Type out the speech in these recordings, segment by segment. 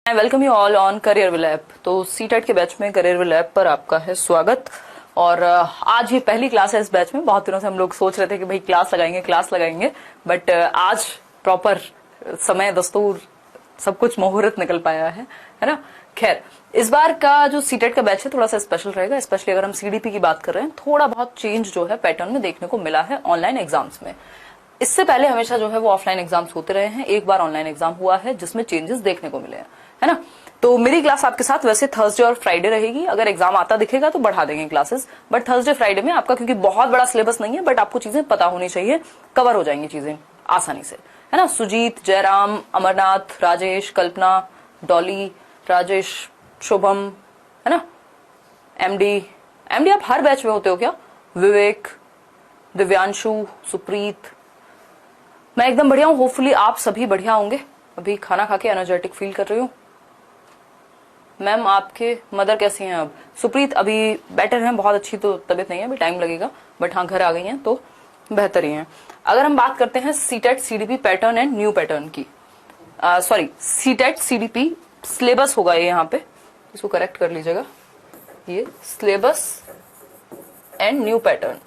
I welcome you all on career will app. तो CTET के batch में career will app पर आपका है स्वागत। और आज ये पहली क्लास है इस बैच में। बहुत दिनों से हम लोग सोच रहे थे कि भाई क्लास लगाएंगे बट आज प्रॉपर समय दस्तूर सब कुछ मुहूर्त निकल पाया है ना। खैर, इस बार का जो सीटेट का बैच है थोड़ा सा स्पेशल रहेगा, स्पेशली अगर हम सीडीपी की बात कर रहे हैं। थोड़ा बहुत चेंज जो है पैटर्न में देखने को मिला है ऑनलाइन एग्जाम्स में। इससे पहले हमेशा जो है वो ऑफलाइन एग्जाम्स होते रहे हैं। एक बार ऑनलाइन एग्जाम हुआ है जिसमें चेंजेस देखने को मिले हैं, है ना। तो मेरी क्लास आपके साथ वैसे थर्सडे और फ्राइडे रहेगी। अगर एग्जाम आता दिखेगा तो बढ़ा देंगे क्लासेस, बट थर्सडे फ्राइडे में आपका, क्योंकि बहुत बड़ा सिलेबस नहीं है बट आपको चीजें पता होनी चाहिए, कवर हो जाएंगी चीजें आसानी से, है ना। सुजीत, जयराम, अमरनाथ, राजेश, कल्पना, डॉली, राजेश, शुभम, है ना। एमडी आप हर बैच में होते हो क्या? विवेक, दिव्यांशु, सुप्रीत, मैं एकदम बढ़िया हूँ। होपफुली आप सभी बढ़िया होंगे। अभी खाना खा के एनर्जेटिक फील कर रही हूँ। मैम आपके मदर कैसी हैं अब? सुप्रीत अभी बेटर हैं, बहुत अच्छी तो तबीयत नहीं है, अभी टाइम लगेगा, बट हाँ घर आ गई हैं तो बेहतर ही हैं। अगर हम बात करते हैं CTET CDP pattern and new pattern की, सॉरी सीटेट सीडीपी सिलेबस होगा ये, यहाँ पे इसको करेक्ट कर लीजिएगा, ये syllabus and new pattern.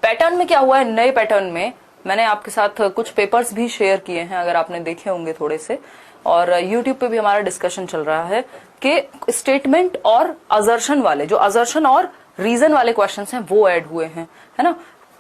Pattern में क्या हुआ है? नए पैटर्न में मैंने आपके साथ कुछ पेपर्स भी शेयर किए हैं, अगर आपने देखे होंगे थोड़े से, और यूट्यूब पे भी हमारा डिस्कशन चल रहा है कि स्टेटमेंट और असर्शन वाले, जो असर्शन और रीजन वाले क्वेश्चंस हैं वो ऐड हुए हैं, है ना।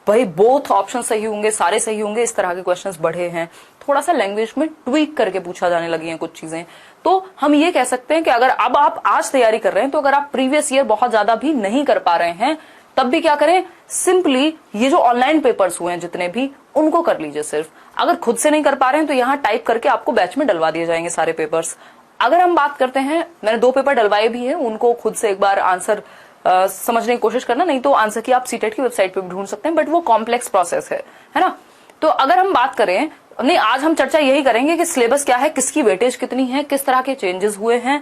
भाई बोथ ऑप्शन सही होंगे, सारे सही होंगे, इस तरह के क्वेश्चंस बढ़े हैं। थोड़ा सा लैंग्वेज में ट्वीक करके पूछा जाने लगी हैं कुछ चीजें। तो हम ये कह सकते हैं कि अगर अब आप आज तैयारी कर रहे हैं तो अगर आप प्रीवियस ईयर बहुत ज्यादा भी नहीं कर पा रहे हैं तब भी क्या करें, सिंपली ये जो ऑनलाइन पेपर्स हुए हैं जितने भी, उनको कर लीजिए सिर्फ। अगर खुद से नहीं कर पा रहे हैं तो यहाँ टाइप करके आपको बैच में डलवा दिए जाएंगे सारे पेपर्स। अगर हम बात करते हैं, मैंने 2 पेपर डलवाए भी हैं, उनको खुद से एक बार आंसर समझने की कोशिश करना, नहीं तो आंसर की आप सीटेट की वेबसाइट पे भी ढूंढ सकते हैं, बट वो कॉम्प्लेक्स प्रोसेस है ना। तो अगर हम बात करें, नहीं आज हम चर्चा यही करेंगे कि सिलेबस क्या है, किसकी वेटेज कितनी है, किस तरह के चेंजेस हुए हैं,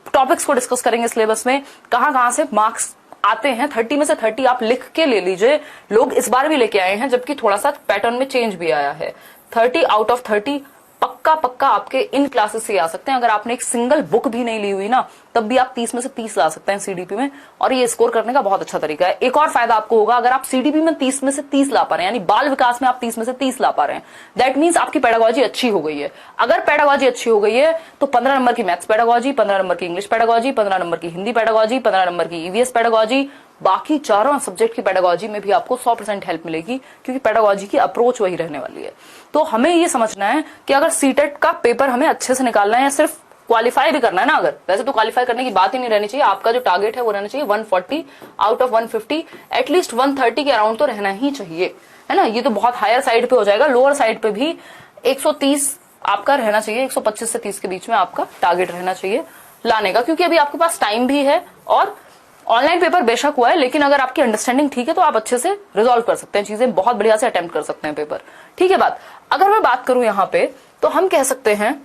टॉपिक्स को डिस्कस करेंगे सिलेबस में, कहां से मार्क्स आते हैं। 30 में से 30 आप लिख के ले लीजिए। लोग इस बार भी लेके आए हैं जबकि थोड़ा सा पैटर्न में चेंज भी आया है। 30 आउट ऑफ 30 पक्का आपके इन क्लासेस से आ सकते हैं। अगर आपने एक सिंगल बुक भी नहीं ली हुई ना, तब भी आप 30 में से 30 ला सकते हैं सीडीपी में, और ये स्कोर करने का बहुत अच्छा तरीका है। एक और फायदा आपको होगा, अगर आप सीडीपी में 30 में से 30 ला पा रहे हैं, यानी बाल विकास में आप 30 में से 30 ला पा रहे हैं, दैट मीन्स आपकी पेडागोजी अच्छी हो गई है। अगर पेडागोजी अच्छी हो गई है तो 15 नंबर की मैथ्स पेडागोजी, 15 नंबर की इंग्लिश पेडागोजी, 15 नंबर की हिंदी पेडागोजी, 15 नंबर की ईवीएस पेडागोजी, बाकी चारों सब्जेक्ट की पेडागोजी में भी आपको 100% हेल्प मिलेगी, क्योंकि पेडागोजी की अप्रोच वही रहने वाली है। तो हमें ये समझना है कि अगर सीटेट का पेपर हमें अच्छे से निकालना है या सिर्फ क्वालिफाई भी करना है ना, अगर वैसे तो क्वालिफाई करने की बात ही नहीं रहनी चाहिए। आपका जो टारगेट है वो रहना चाहिए 140 आउट ऑफ 150, एटलीस्ट 130 के अराउंड तो रहना ही चाहिए, है ना। ये तो बहुत हायर साइड पे हो जाएगा, लोअर साइड पे भी 130 आपका रहना चाहिए, 125 से 30 के बीच में आपका टारगेट रहना चाहिए लाने का, क्योंकि अभी आपके पास टाइम भी है। और ऑनलाइन पेपर बेशक हुआ है, लेकिन अगर आपकी अंडरस्टैंडिंग ठीक है तो आप अच्छे से रिजॉल्व कर सकते हैं चीजें, बहुत बढ़िया से अटेम्प्ट कर सकते हैं पेपर। ठीक है बात। अगर मैं बात करूं यहाँ पे, तो हम कह सकते हैं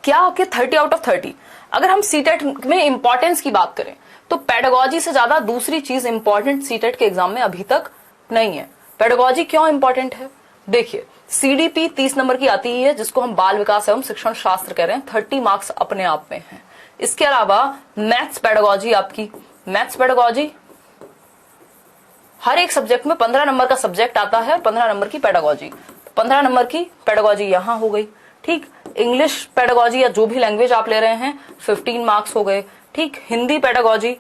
क्या कि 30 आउट ऑफ 30, अगर हम सीटेट में इंपॉर्टेंस की बात करें तो पेडागोजी से ज्यादा दूसरी चीज इंपॉर्टेंट सीटेट के एग्जाम में अभी तक नहीं है। पेडागोजी क्यों इंपॉर्टेंट है? देखिए, सीडीपी 30 नंबर की आती है, जिसको हम बाल विकास एवं शिक्षण शास्त्र कह रहे हैं। 30 मार्क्स अपने आप में है। इसके अलावा मैथ्स पेडागोजी, आपकी मैथ्स पेडागोजी हर एक सब्जेक्ट में 15 नंबर का सब्जेक्ट आता है, 15 नंबर की पेडागोजी, 15 नंबर की पेडागोजी यहां हो गई। ठीक, इंग्लिश पेडागोजी या जो भी लैंग्वेज आप ले रहे हैं 15 मार्क्स हो गए। ठीक, हिंदी पेडागोजी,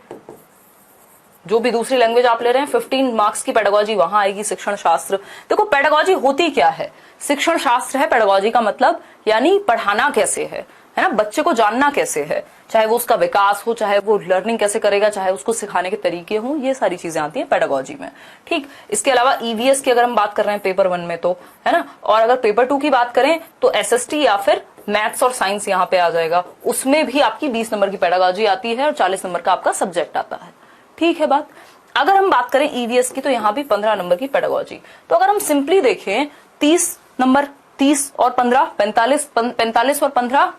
जो भी दूसरी लैंग्वेज आप ले रहे हैं 15 मार्क्स की पेडागोजी वहां आएगी। शिक्षण शास्त्र, देखो पेडागोजी होती क्या है? शिक्षण शास्त्र है पेडागोजी का मतलब, यानी पढ़ाना कैसे है ना, बच्चे को जानना कैसे है, चाहे वो उसका विकास हो, चाहे वो लर्निंग कैसे करेगा, चाहे उसको सिखाने के तरीके हो, ये सारी चीजें आती हैं पेडागोजी में। ठीक, इसके अलावा ईवीएस की अगर हम बात कर रहे हैं पेपर 1 में तो, है ना, और अगर पेपर 2 की बात करें तो एसएसटी या फिर मैथ्स और साइंस यहाँ पे आ जाएगा। उसमें भी आपकी 20 नंबर की पेडागोजी आती है और 40 नंबर का आपका सब्जेक्ट आता है। ठीक है बात। अगर हम बात करें ईवीएस की तो यहाँ भी 15 नंबर की पेडागोजी। तो अगर हम सिंपली देखें 30 नंबर, 30 और 15 45, 45 और 15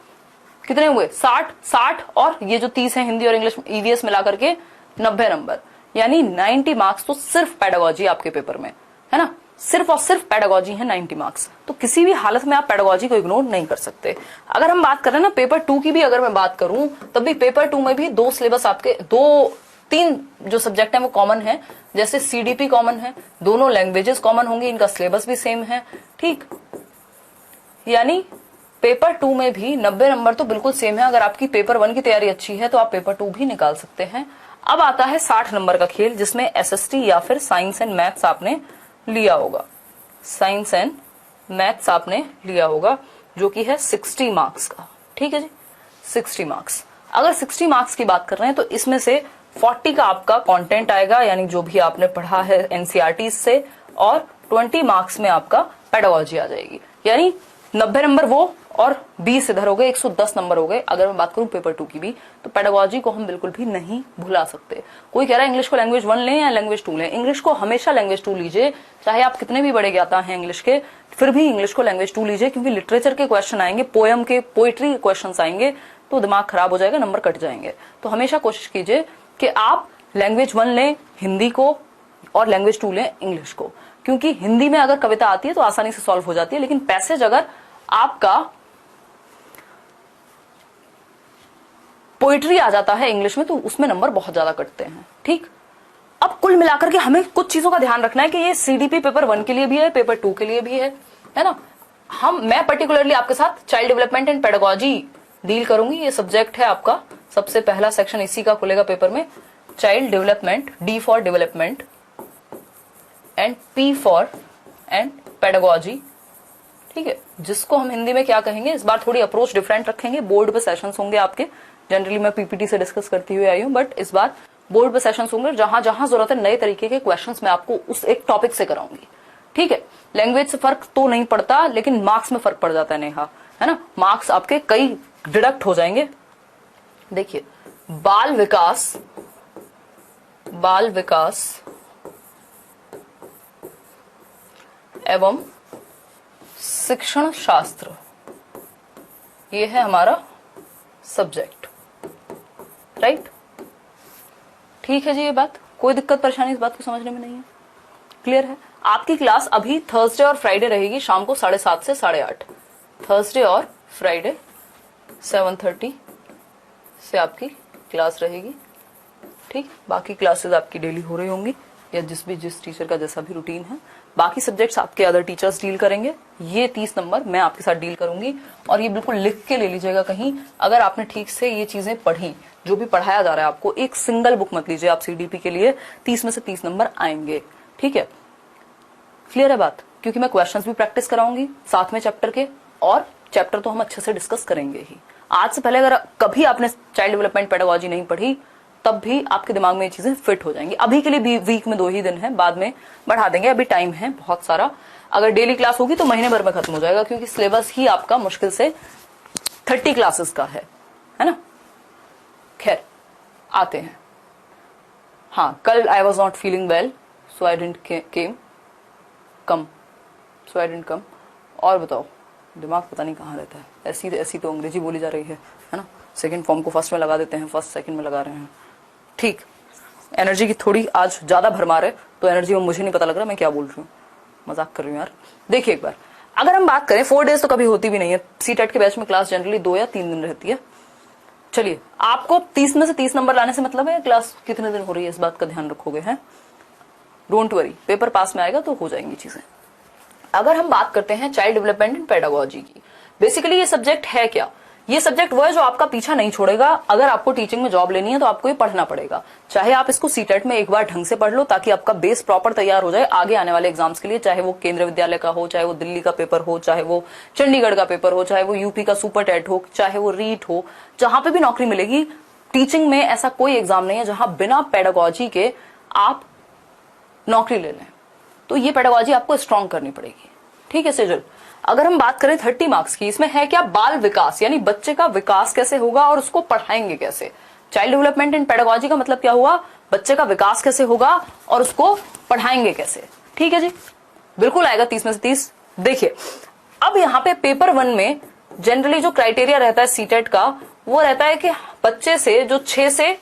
कितने हुए? 60 और ये जो 30 है हिंदी और इंग्लिश ईवीएस मिला करके 90 नंबर, यानी 90 मार्क्स तो सिर्फ पेडागोजी आपके पेपर में, है ना। सिर्फ और सिर्फ पेडागोजी है 90 मार्क्स। तो किसी भी हालत में आप पेडागोजी को इग्नोर नहीं कर सकते। अगर हम बात करें ना पेपर 2 की भी, अगर मैं बात करूं तब भी पेपर 2 में भी 2 सिलेबस आपके 2-3 जो सब्जेक्ट है वो कॉमन है। जैसे सीडीपी कॉमन है, दोनों लैंग्वेजेस कॉमन होंगी, इनका सिलेबस भी सेम है। ठीक, यानी पेपर 2 में भी 90 नंबर तो बिल्कुल सेम है। अगर आपकी पेपर 1 की तैयारी अच्छी है तो आप पेपर 2 भी निकाल सकते हैं। अब आता है 60 नंबर का खेल, जिसमें एसएसटी या फिर साइंस एंड मैथ्स आपने लिया होगा। साइंस एंड मैथ्स आपने लिया होगा, जो कि है 60 मार्क्स का। ठीक है जी, 60 मार्क्स। अगर 60 मार्क्स की बात कर रहे हैं तो इसमें से 40 का आपका कंटेंट आएगा, यानी जो भी आपने पढ़ा है एनसीईआरटी से, और 20 मार्क्स में आपका पेडागोजी आ जाएगी। यानी 90 नंबर वो और 20 इधर हो गए, 110 नंबर हो गए। अगर मैं बात करूं पेपर 2 की भी, तो पेडागोजी को हम बिल्कुल भी नहीं भुला सकते। कोई कह रहा है इंग्लिश को लैंग्वेज 1 लें या लैंग्वेज 2 लें, इंग्लिश को हमेशा लैंग्वेज 2 लीजिए। चाहे आप कितने भी बड़े ज्ञाता हैं इंग्लिश के, फिर भी इंग्लिश को लैंग्वेज 2 लीजिए, क्योंकि लिटरेचर के क्वेश्चन आएंगे, पोएम के, पोइट्री के क्वेश्चन आएंगे तो दिमाग खराब हो जाएगा, नंबर कट जाएंगे। तो हमेशा कोशिश कीजिए कि आप लैंग्वेज 1 लें हिंदी को, और लैंग्वेज 2 लें इंग्लिश को, क्योंकि हिंदी में अगर कविता आती है तो आसानी से सॉल्व हो जाती है, लेकिन पैसेज अगर आपका पोइट्री आ जाता है इंग्लिश में तो उसमें नंबर बहुत ज्यादा कटते हैं। ठीक, अब कुल मिलाकर के हमें कुछ चीजों का ध्यान रखना है कि ये सीडीपी पेपर 1 के लिए भी है, पेपर 2 के लिए भी है ना। मैं पर्टिकुलरली आपके साथ child development and pedagogy deal करूंगी। ये सब्जेक्ट है आपका, सबसे पहला सेक्शन इसी का खुलेगा पेपर में, child development, D for development and P for and pedagogy. ठीक है, जिसको हम हिंदी में क्या कहेंगे, इस बार थोड़ी अप्रोच डिफरेंट रखेंगे। बोर्ड पे सेशंस होंगे आपके, जनरली मैं पीपीटी से डिस्कस करती हुई आई हूं, बट इस बार बोर्ड पे सेशंस होंगे, जहां जहां जरूरत है नए तरीके के क्वेश्चंस मैं आपको उस एक टॉपिक से कराऊंगी। ठीक है, लैंग्वेज से फर्क तो नहीं पड़ता, लेकिन मार्क्स में फर्क पड़ जाता है नेहा, है ना। मार्क्स आपके कई डिडक्ट हो जाएंगे। देखिए, बाल विकास एवं शिक्षण शास्त्र, ये है हमारा सब्जेक्ट, राइट। ठीक है जी, ये बात कोई दिक्कत परेशानी इस बात को समझने में नहीं है, क्लियर है। आपकी क्लास अभी थर्सडे और फ्राइडे रहेगी शाम को 7:30 से 8:30। थर्सडे और फ्राइडे 7:30 से आपकी क्लास रहेगी। ठीक, बाकी क्लासेस आपकी डेली हो रही होंगी, या जिस टीचर का जैसा भी रूटीन है। बाकी सब्जेक्ट्स आपके अदर टीचर्स डील करेंगे। ये 30 नंबर मैं आपके साथ डील करूंगी, और ये बिल्कुल लिख के ले लीजिएगा कहीं। अगर आपने ठीक से ये चीजें पढ़ी, जो भी पढ़ाया जा रहा है आपको, एक सिंगल बुक मत लीजिए आप सीडीपी के लिए, 30 में से 30 नंबर आएंगे। ठीक है, क्लियर है बात, क्योंकि मैं क्वेश्चंस भी प्रैक्टिस कराऊंगी साथ में चैप्टर के, और चैप्टर तो हम अच्छे से डिस्कस करेंगे ही। आज से पहले अगर कभी आपने चाइल्ड डेवलपमेंट पेडागोजी नहीं पढ़ी, तब भी आपके दिमाग में ये चीजें फिट हो जाएंगी। अभी के लिए भी वीक में 2 ही दिन है, बाद में बढ़ा देंगे, अभी टाइम है बहुत सारा। अगर डेली क्लास होगी तो महीने भर में खत्म हो जाएगा, क्योंकि सिलेबस ही आपका मुश्किल से 30 क्लासेस का है ना। खैर, आते हैं। हाँ, कल I was not feeling well, so I didn't come. और बताओ, दिमाग पता नहीं कहाँ रहता है, ऐसी तो अंग्रेजी बोली जा रही है ना। सेकंड फॉर्म को फर्स्ट में लगा देते हैं, फर्स्ट सेकंड में लगा रहे हैं। ठीक, एनर्जी की थोड़ी आज ज्यादा भरमार है, तो एनर्जी में मुझे नहीं पता लग रहा मैं क्या बोल रही हूँ, मजाक कर रही हूँ यार। देखिए एक बार, अगर हम बात करें 4 डेज तो कभी होती भी नहीं है सीटेट के बैच में, क्लास जनरली 2 या 3 दिन रहती है। चलिए, आपको 30 में से 30 नंबर लाने से मतलब है क्लास कितने दिन हो रही है, इस बात का ध्यान रखोगे हैं। डोंट वरी, पेपर पास में आएगा तो हो जाएंगी चीजें। अगर हम बात करते हैं चाइल्ड डेवलपमेंट एंड पेडागोजी की, बेसिकली ये सब्जेक्ट है क्या। ये सब्जेक्ट वो है जो आपका पीछा नहीं छोड़ेगा। अगर आपको टीचिंग में जॉब लेनी है तो आपको ये पढ़ना पड़ेगा। चाहे आप इसको सीटेट में एक बार ढंग से पढ़ लो, ताकि आपका बेस प्रॉपर तैयार हो जाए आगे आने वाले एग्जाम्स के लिए, चाहे वो केंद्रीय विद्यालय का हो, चाहे वो दिल्ली का पेपर हो, चाहे वो चंडीगढ़ का पेपर हो, चाहे वो यूपी का सुपर टेट हो, चाहे वो रीट हो, जहां पे भी नौकरी मिलेगी। टीचिंग में ऐसा कोई एग्जाम नहीं है जहां बिना पेडागोजी के आप नौकरी ले लें, तो ये पेडागोजी आपको स्ट्रॉन्ग करनी पड़ेगी। ठीक है सेजल, अगर हम बात करें 30 मार्क्स की, इसमें है क्या, बाल विकास, यानी बच्चे का विकास कैसे होगा और उसको पढ़ाएंगे कैसे। चाइल्ड डेवलपमेंट एंड पेडागोजी का मतलब क्या हुआ, बच्चे का विकास कैसे होगा और उसको पढ़ाएंगे कैसे। ठीक है जी, बिल्कुल आएगा 30 में से 30। देखिए, अब यहाँ पे पेपर 1 में जनरली जो क्राइटेरिया रहता है सीटेट का, वो रहता है कि बच्चे से जो 6 से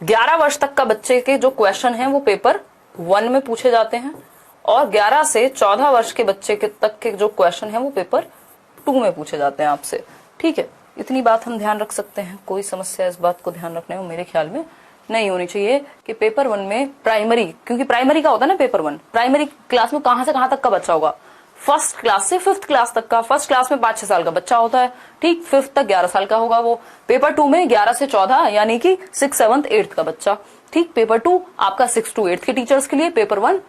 11 वर्ष तक का बच्चे के जो क्वेश्चन है वो पेपर 1 में पूछे जाते हैं और 11 से 14 वर्ष के बच्चे के तक के जो क्वेश्चन है वो पेपर 2 में पूछे जाते हैं आपसे। ठीक है, इतनी बात हम ध्यान रख सकते हैं, कोई समस्या इस बात को ध्यान रखने में मेरे ख्याल में नहीं होनी चाहिए कि पेपर 1 में प्राइमरी, क्योंकि प्राइमरी का होता है ना पेपर 1, प्राइमरी क्लास में कहां से कहां तक का बच्चा होगा, फर्स्ट क्लास से 5th क्लास तक का। फर्स्ट क्लास में 5-6 साल का बच्चा होता है, ठीक, 5th तक 11 साल का होगा वो। पेपर 2 में 11 से 14 यानी कि 6th 7th 8th का बच्चा, ठीक। पेपर 2 आपका 6 to 8th के टीचर्स के लिए, पेपर 1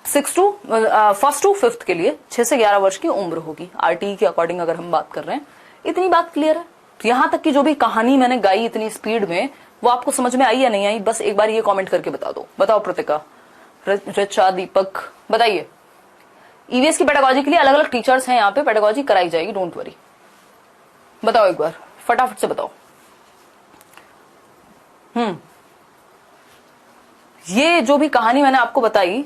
1st to 5th के लिए 6 से 11 वर्ष की उम्र होगी, आरटीई के अकॉर्डिंग अगर हम बात कर रहे हैं। इतनी बात क्लियर है? यहां तक की जो भी कहानी मैंने गाई इतनी स्पीड में, वो आपको समझ में आई या नहीं आई, बस एक बार ये कमेंट करके बता दो। बताओ प्रतिका, ऋचा, दीपक, बताइए। ईवीएस की पेडागोजी के लिए अलग अलग टीचर्स हैं, यहाँ पे पेडागोजी कराई जाएगी, डोंट वरी। बताओ एक बार फटाफट से बताओ। ये जो भी कहानी मैंने आपको बताई,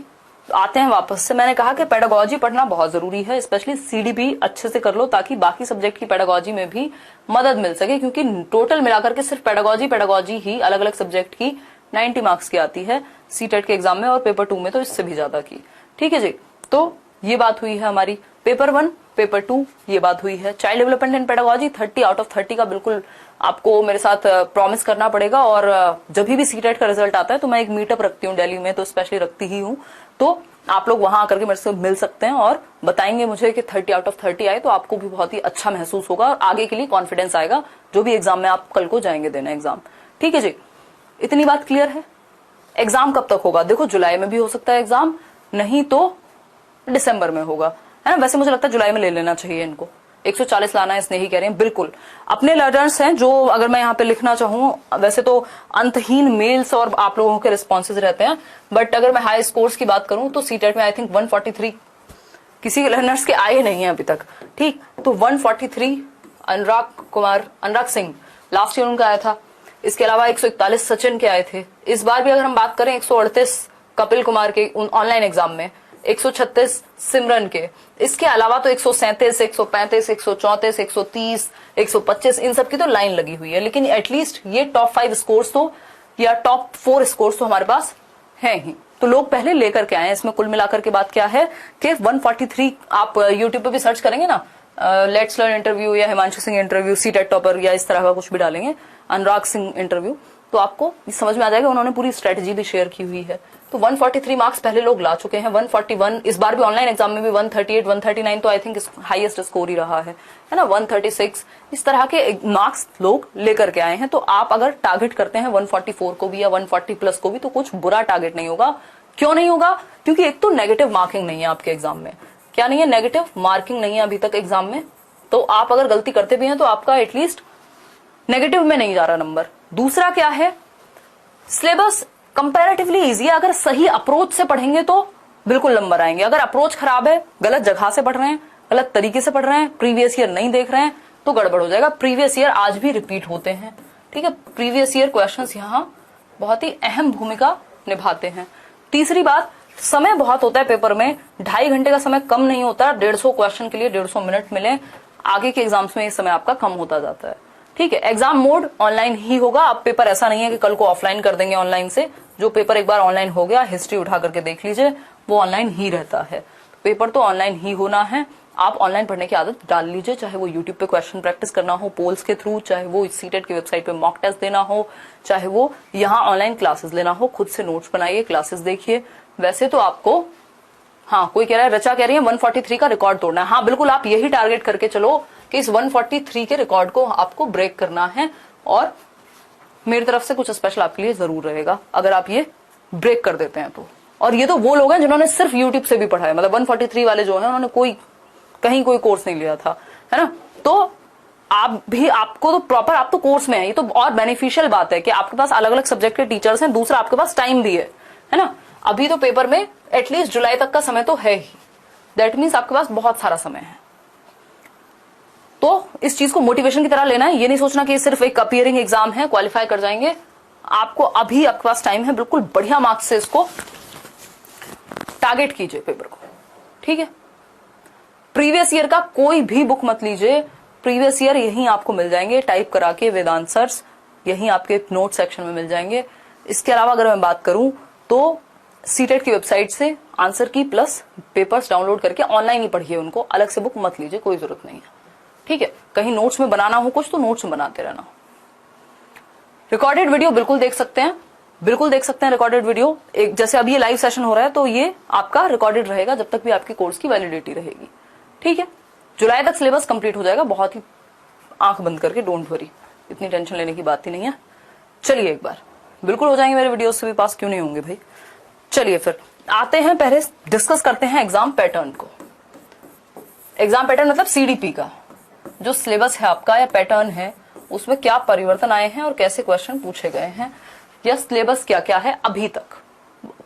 आते हैं वापस से। मैंने कहा कि पेडागोजी पढ़ना बहुत जरूरी है, स्पेशली सीडीपी अच्छे से कर लो ताकि बाकी सब्जेक्ट की पेडागोजी में भी मदद मिल सके, क्योंकि टोटल मिलाकर के सिर्फ पेडागोजी ही अलग अलग सब्जेक्ट की 90 मार्क्स की आती है सीटेट के एग्जाम में, और पेपर 2 में तो इससे भी ज्यादा की। ठीक है जी, तो ये बात हुई है हमारी। पेपर 1 पेपर 2 ये बात हुई है। Child development and pedagogy 30 out of 30 का बिल्कुल आपको मेरे साथ प्रॉमिस करना पड़ेगा। और जब भी सीटेट का रिजल्ट आता है तो मैं एक मीटअप रखती हूँ दिल्ली में, तो स्पेशली रखती ही हूँ, तो आप लोग वहां आकर के मेरे से मिल सकते हैं और बताएंगे मुझे कि 30 आउट ऑफ 30 आए, तो आपको भी बहुत ही अच्छा महसूस होगा और आगे के लिए कॉन्फिडेंस आएगा जो भी एग्जाम में आप कल को जाएंगे देना एग्जाम। ठीक है जी, इतनी बात क्लियर है। एग्जाम कब तक होगा? देखो, जुलाई में भी हो सकता है एग्जाम, नहीं तो दिसंबर में होगा, है ना। वैसे मुझे लगता है जुलाई में ले लेना चाहिए इनको। 140 लाना है, स्नेही कह रहे हैं, बिल्कुल। अपने लर्नर्स हैं जो, अगर मैं यहाँ पे लिखना चाहूँ, वैसे तो अंतहीन मेल्स और आप लोगों के रिस्पॉन्सेज रहते हैं, बट अगर मैं हाई स्कोर्स की बात करूं तो सीटेट में आई थिंक 143 किसी लर्नर्स के आए नहीं है अभी तक। ठीक, तो 143 अनुराग सिंह लास्ट ईयर उनका आया था। इसके अलावा 141 सचिन के आए थे। इस बार भी अगर हम बात करें 138 कपिल कुमार के ऑनलाइन एग्जाम में, 136 सिमरन के, इसके अलावा तो 137, 135, 134, 130, 125 इन सब की तो लाइन लगी हुई है। लेकिन एटलीस्ट ये टॉप 5 स्कोर्स तो या टॉप 4 स्कोर्स तो हमारे पास है ही, तो लोग पहले लेकर के आए हैं। इसमें कुल मिलाकर के बात क्या है कि 143, आप यूट्यूब पे भी सर्च करेंगे ना, लेट्स लर्न इंटरव्यू या Himanshu Singh interview CTET topper या इस तरह का कुछ भी डालेंगे, अनुराग सिंह इंटरव्यू, तो आपको समझ में आ जाएगा। उन्होंने पूरी स्ट्रेटेजी भी शेयर की हुई है। तो 143 मार्क्स पहले लोग ला चुके हैं। 141 इस बार भी ऑनलाइन एग्जाम में भी 138, 139 तो आई थिंक हाईएस्ट स्कोर ही रहा है ना। 136 इस तरह के मार्क्स लोग लेकर के आए हैं। तो आप अगर टारगेट करते हैं 144 को भी या 140 प्लस को भी, तो कुछ बुरा टारगेट नहीं होगा। क्यों नहीं होगा? क्योंकि एक तो नेगेटिव मार्किंग नहीं है आपके एग्जाम में। क्या नहीं है? नेगेटिव मार्किंग नहीं है अभी तक एग्जाम में। तो आप अगर गलती करते भी हैं तो आपका एटलीस्ट नेगेटिव में नहीं जा रहा नंबर। दूसरा क्या है, सिलेबस कंपैरेटिवली इजी है। अगर सही अप्रोच से पढ़ेंगे तो बिल्कुल नंबर आएंगे। अगर अप्रोच खराब है, गलत जगह से पढ़ रहे हैं, गलत तरीके से पढ़ रहे हैं, प्रीवियस ईयर नहीं देख रहे हैं, तो गड़बड़ हो जाएगा। प्रीवियस ईयर आज भी रिपीट होते हैं, ठीक है। प्रीवियस ईयर क्वेश्चंस यहाँ बहुत ही अहम भूमिका निभाते हैं। तीसरी बात, समय बहुत होता है पेपर में, 2.5 घंटे का समय कम नहीं होता। 150 क्वेश्चन के लिए 150 मिनट मिले। आगे के एग्जाम्स में ये समय आपका कम होता जाता है, ठीक है। एग्जाम मोड ऑनलाइन ही होगा। अब पेपर ऐसा नहीं है कि कल को ऑफलाइन कर देंगे ऑनलाइन से। जो पेपर एक बार ऑनलाइन हो गया, हिस्ट्री उठा करके देख लीजिए, वो ऑनलाइन ही रहता है। पेपर तो ऑनलाइन ही होना है। आप ऑनलाइन पढ़ने की आदत डाल लीजिए, चाहे वो यूट्यूब पे क्वेश्चन प्रैक्टिस करना हो पोल्स के थ्रू, चाहे वो सीटेट की वेबसाइट पे मॉक टेस्ट देना हो, चाहे वो यहाँ ऑनलाइन क्लासेस लेना हो। खुद से नोट्स बनाइए, क्लासेस देखिए। वैसे तो आपको, हाँ कोई कह रहा है, रचा कह रही है 143 का रिकॉर्ड तोड़ना है। हाँ बिल्कुल, आप यही टारगेट करके चलो कि इस 143 के रिकॉर्ड को आपको ब्रेक करना है, और मेरी तरफ से कुछ स्पेशल आपके लिए जरूर रहेगा अगर आप ये ब्रेक कर देते हैं तो। और ये तो वो लोग हैं जिन्होंने सिर्फ यूट्यूब से भी पढ़ा है, मतलब 143 वाले जो है उन्होंने कहीं कोई कोर्स नहीं लिया था, है ना। तो आप भी, आपको तो प्रॉपर, आप तो कोर्स में है। ये तो और बेनिफिशियल बात है कि आपके पास अलग अलग सब्जेक्ट के टीचर्स हैं। दूसरा, आपके पास टाइम भी है ना। अभी तो पेपर में एटलीस्ट जुलाई तक का समय तो है ही। दैट मीन्स आपके पास बहुत सारा समय है। तो इस चीज को मोटिवेशन की तरह लेना है। ये नहीं सोचना कि सिर्फ एक अपीयरिंग एग्जाम है, क्वालिफाई कर जाएंगे। आपको अभी आपके पास टाइम है, बिल्कुल बढ़िया मार्क्स से इसको टारगेट कीजिए पेपर को, ठीक है। प्रीवियस ईयर का कोई भी बुक मत लीजिए। प्रीवियस ईयर यहीं आपको मिल जाएंगे टाइप करा के, वेदांत सर्स यहीं आपके नोट सेक्शन में मिल जाएंगे। इसके अलावा अगर मैं बात करूं तो सीटेट की वेबसाइट से आंसर की प्लस पेपर्स डाउनलोड करके ऑनलाइन ही पढ़िए उनको, अलग से बुक मत लीजिए, कोई जरूरत नहीं है, ठीक है। कहीं नोट्स में बनाना हो कुछ तो नोट्स में बनाते रहना। रिकॉर्डेड वीडियो बिल्कुल देख सकते हैं, बिल्कुल देख सकते हैं रिकॉर्डेड वीडियो। एक जैसे अभी ये लाइव सेशन हो रहा है तो ये आपका रिकॉर्डेड रहेगा जब तक भी आपकी कोर्स की वैलिडिटी रहेगी, ठीक है। जुलाई तक सिलेबस कंप्लीट हो जाएगा, बहुत ही आंख बंद करके, डोंट वरी, इतनी टेंशन लेने की बात ही नहीं है। चलिए एक बार, बिल्कुल हो जाएंगे मेरे वीडियो से भी पास, क्यों नहीं होंगे भाई। चलिए फिर आते हैं, पहले डिस्कस करते हैं एग्जाम पैटर्न को। एग्जाम पैटर्न मतलब सीडीपी का जो सिलेबस है आपका या पैटर्न है, उसमें क्या परिवर्तन आए हैं और कैसे क्वेश्चन पूछे गए हैं, या सिलेबस क्या क्या है अभी तक।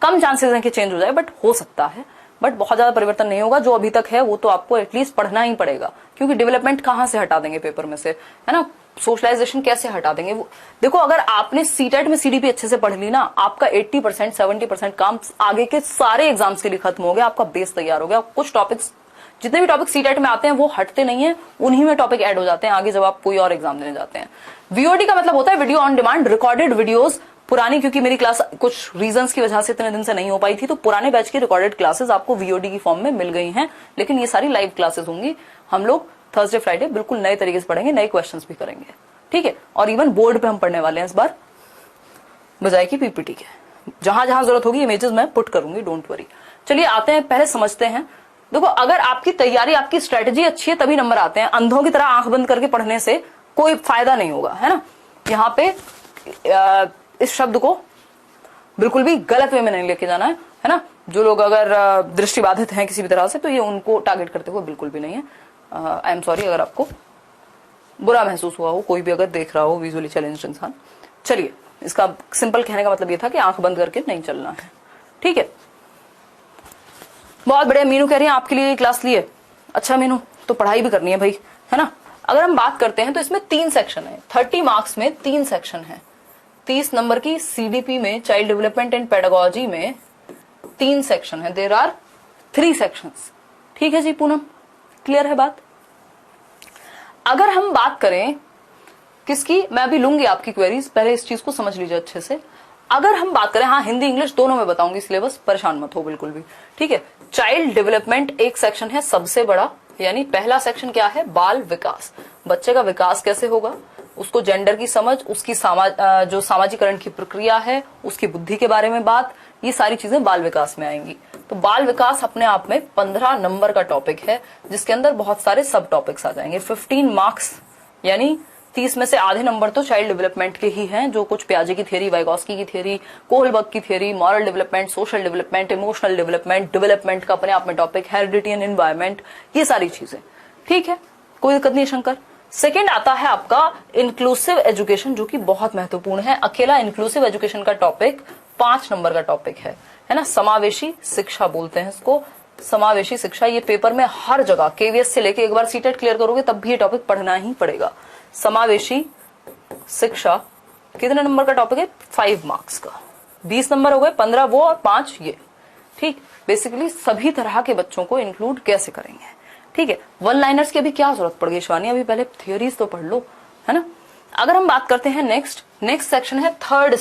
कम चांसेस हैं कि चेंज हो जाए, बट हो सकता है, बट बहुत ज्यादा परिवर्तन नहीं होगा। जो अभी तक है वो तो आपको एटलीस्ट पढ़ना ही पड़ेगा, क्योंकि डेवलपमेंट कहां से हटा देंगे पेपर में से, है ना, सोशलाइजेशन कैसे हटा देंगे वो। देखो, अगर आपने सीटेट में सीडीपी अच्छे से पढ़ ली ना, आपका 80% 70% काम आगे के सारे एग्जाम्स के लिए खत्म हो गया, आपका बेस तैयार हो गया। कुछ टॉपिक्स, जितने भी टॉपिक सीटेट में आते हैं वो हटते नहीं है, उन्हीं में टॉपिक ऐड हो जाते हैं आगे जब आप कोई और एग्जाम देने जाते हैं। वीओडी का मतलब होता है video on demand, recorded videos. पुरानी, क्योंकि मेरी क्लास कुछ रीजंस की वजह से इतने दिन से नहीं हो पाई थी, तो पुराने बैच की रिकॉर्डेड क्लासेस आपको वीओडी की फॉर्म में मिल गई हैं, लेकिन ये सारी लाइव क्लासेस होंगी। हम लोग थर्सडे फ्राइडे बिल्कुल नए तरीके से पढ़ेंगे, नए क्वेश्चंस भी करेंगे, ठीक है। और इवन बोर्ड पे हम पढ़ने वाले हैं इस बार, बजाय की पीपीटी के। जहां जहां जरूरत होगी इमेजेस मैं पुट करूंगी, डोंट वरी। चलिए आते हैं, पहले समझते हैं। देखो, अगर आपकी तैयारी, आपकी स्ट्रेटेजी अच्छी है तभी नंबर आते हैं। अंधों की तरह आंख बंद करके पढ़ने से कोई फायदा नहीं होगा, है ना। यहाँ पे इस शब्द को बिल्कुल भी गलत वे में नहीं लेके जाना है ना। जो लोग अगर दृष्टिबाधित हैं किसी भी तरह से, तो ये उनको टारगेट करते हुए बिल्कुल भी नहीं है। आई एम सॉरी अगर आपको बुरा महसूस हुआ हो, कोई भी अगर देख रहा हो विजुअली चैलेंज्ड इंसान। चलिए, इसका सिंपल कहने का मतलब ये था कि आंख बंद करके नहीं चलना है, ठीक है। बहुत बढ़िया, मीनू कह रही है आपके लिए क्लास ली है। अच्छा मीनू, तो पढ़ाई भी करनी है भाई, है ना। अगर हम बात करते हैं तो इसमें 3 सेक्शन है, 30 मार्क्स में 3 सेक्शन है। 30 नंबर की सीडीपी में, चाइल्ड डेवलपमेंट एंड पेडागोजी में 3 सेक्शन है। देयर आर 3 सेक्शंस, ठीक है जी पूनम, क्लियर है बात। अगर हम बात करें किसकी, मैं अभी लूंगी आपकी क्वेरीज, पहले इस चीज को समझ लीजिए अच्छे से। अगर हम बात करें, हाँ हिंदी इंग्लिश दोनों में बताऊंगी सिलेबस, परेशान मत हो बिल्कुल भी, ठीक है। चाइल्ड डेवलपमेंट एक सेक्शन है सबसे बड़ा, यानी पहला सेक्शन क्या है, बाल विकास। बच्चे का विकास कैसे होगा, उसको जेंडर की समझ, उसकी जो सामाजिकरण की प्रक्रिया है, उसकी बुद्धि के बारे में बात, ये सारी चीजें बाल विकास में आएंगी। तो बाल विकास अपने आप में 15 नंबर का टॉपिक है, जिसके अंदर बहुत सारे सब टॉपिक्स आ जाएंगे। 15 मार्क्स, यानी 30 में से आधे नंबर तो चाइल्ड डेवलपमेंट के ही हैं, जो कुछ पियाजे की थ्योरी, वाइगोस्की की थ्योरी, कोहलबर्ग की theory, moral development, social development, emotional development, development का अपने आप में टॉपिक, हेरिडिटी एंड एनवायरमेंट, ये सारी चीजें, ठीक है, कोई दिक्कत नहीं शंकर। सेकेंड आता है आपका इंक्लूसिव एजुकेशन, जो कि बहुत महत्वपूर्ण है। अकेला इंक्लूसिव एजुकेशन का टॉपिक 5 नंबर का टॉपिक है ना। समावेशी शिक्षा बोलते हैं इसको, समावेशी शिक्षा। ये पेपर में हर जगह केवीएस से लेके, एक बार सीटेट क्लियर करोगे तब भी ये टॉपिक पढ़ना ही पड़ेगा। समावेशी शिक्षा कितने नंबर का टॉपिक है, 5 मार्क्स का। 20 नंबर हो गए, 15 वो और 5 ये, ठीक। बेसिकली सभी तरह के बच्चों को इंक्लूड कैसे करेंगे, ठीक है। वन लाइनर्स की अभी क्या जरूरत पड़ गई शिवानी, अभी पहले थियोरीज तो पढ़ लो, है ना। अगर हम बात करते हैं नेक्स्ट सेक्शन है थर्ड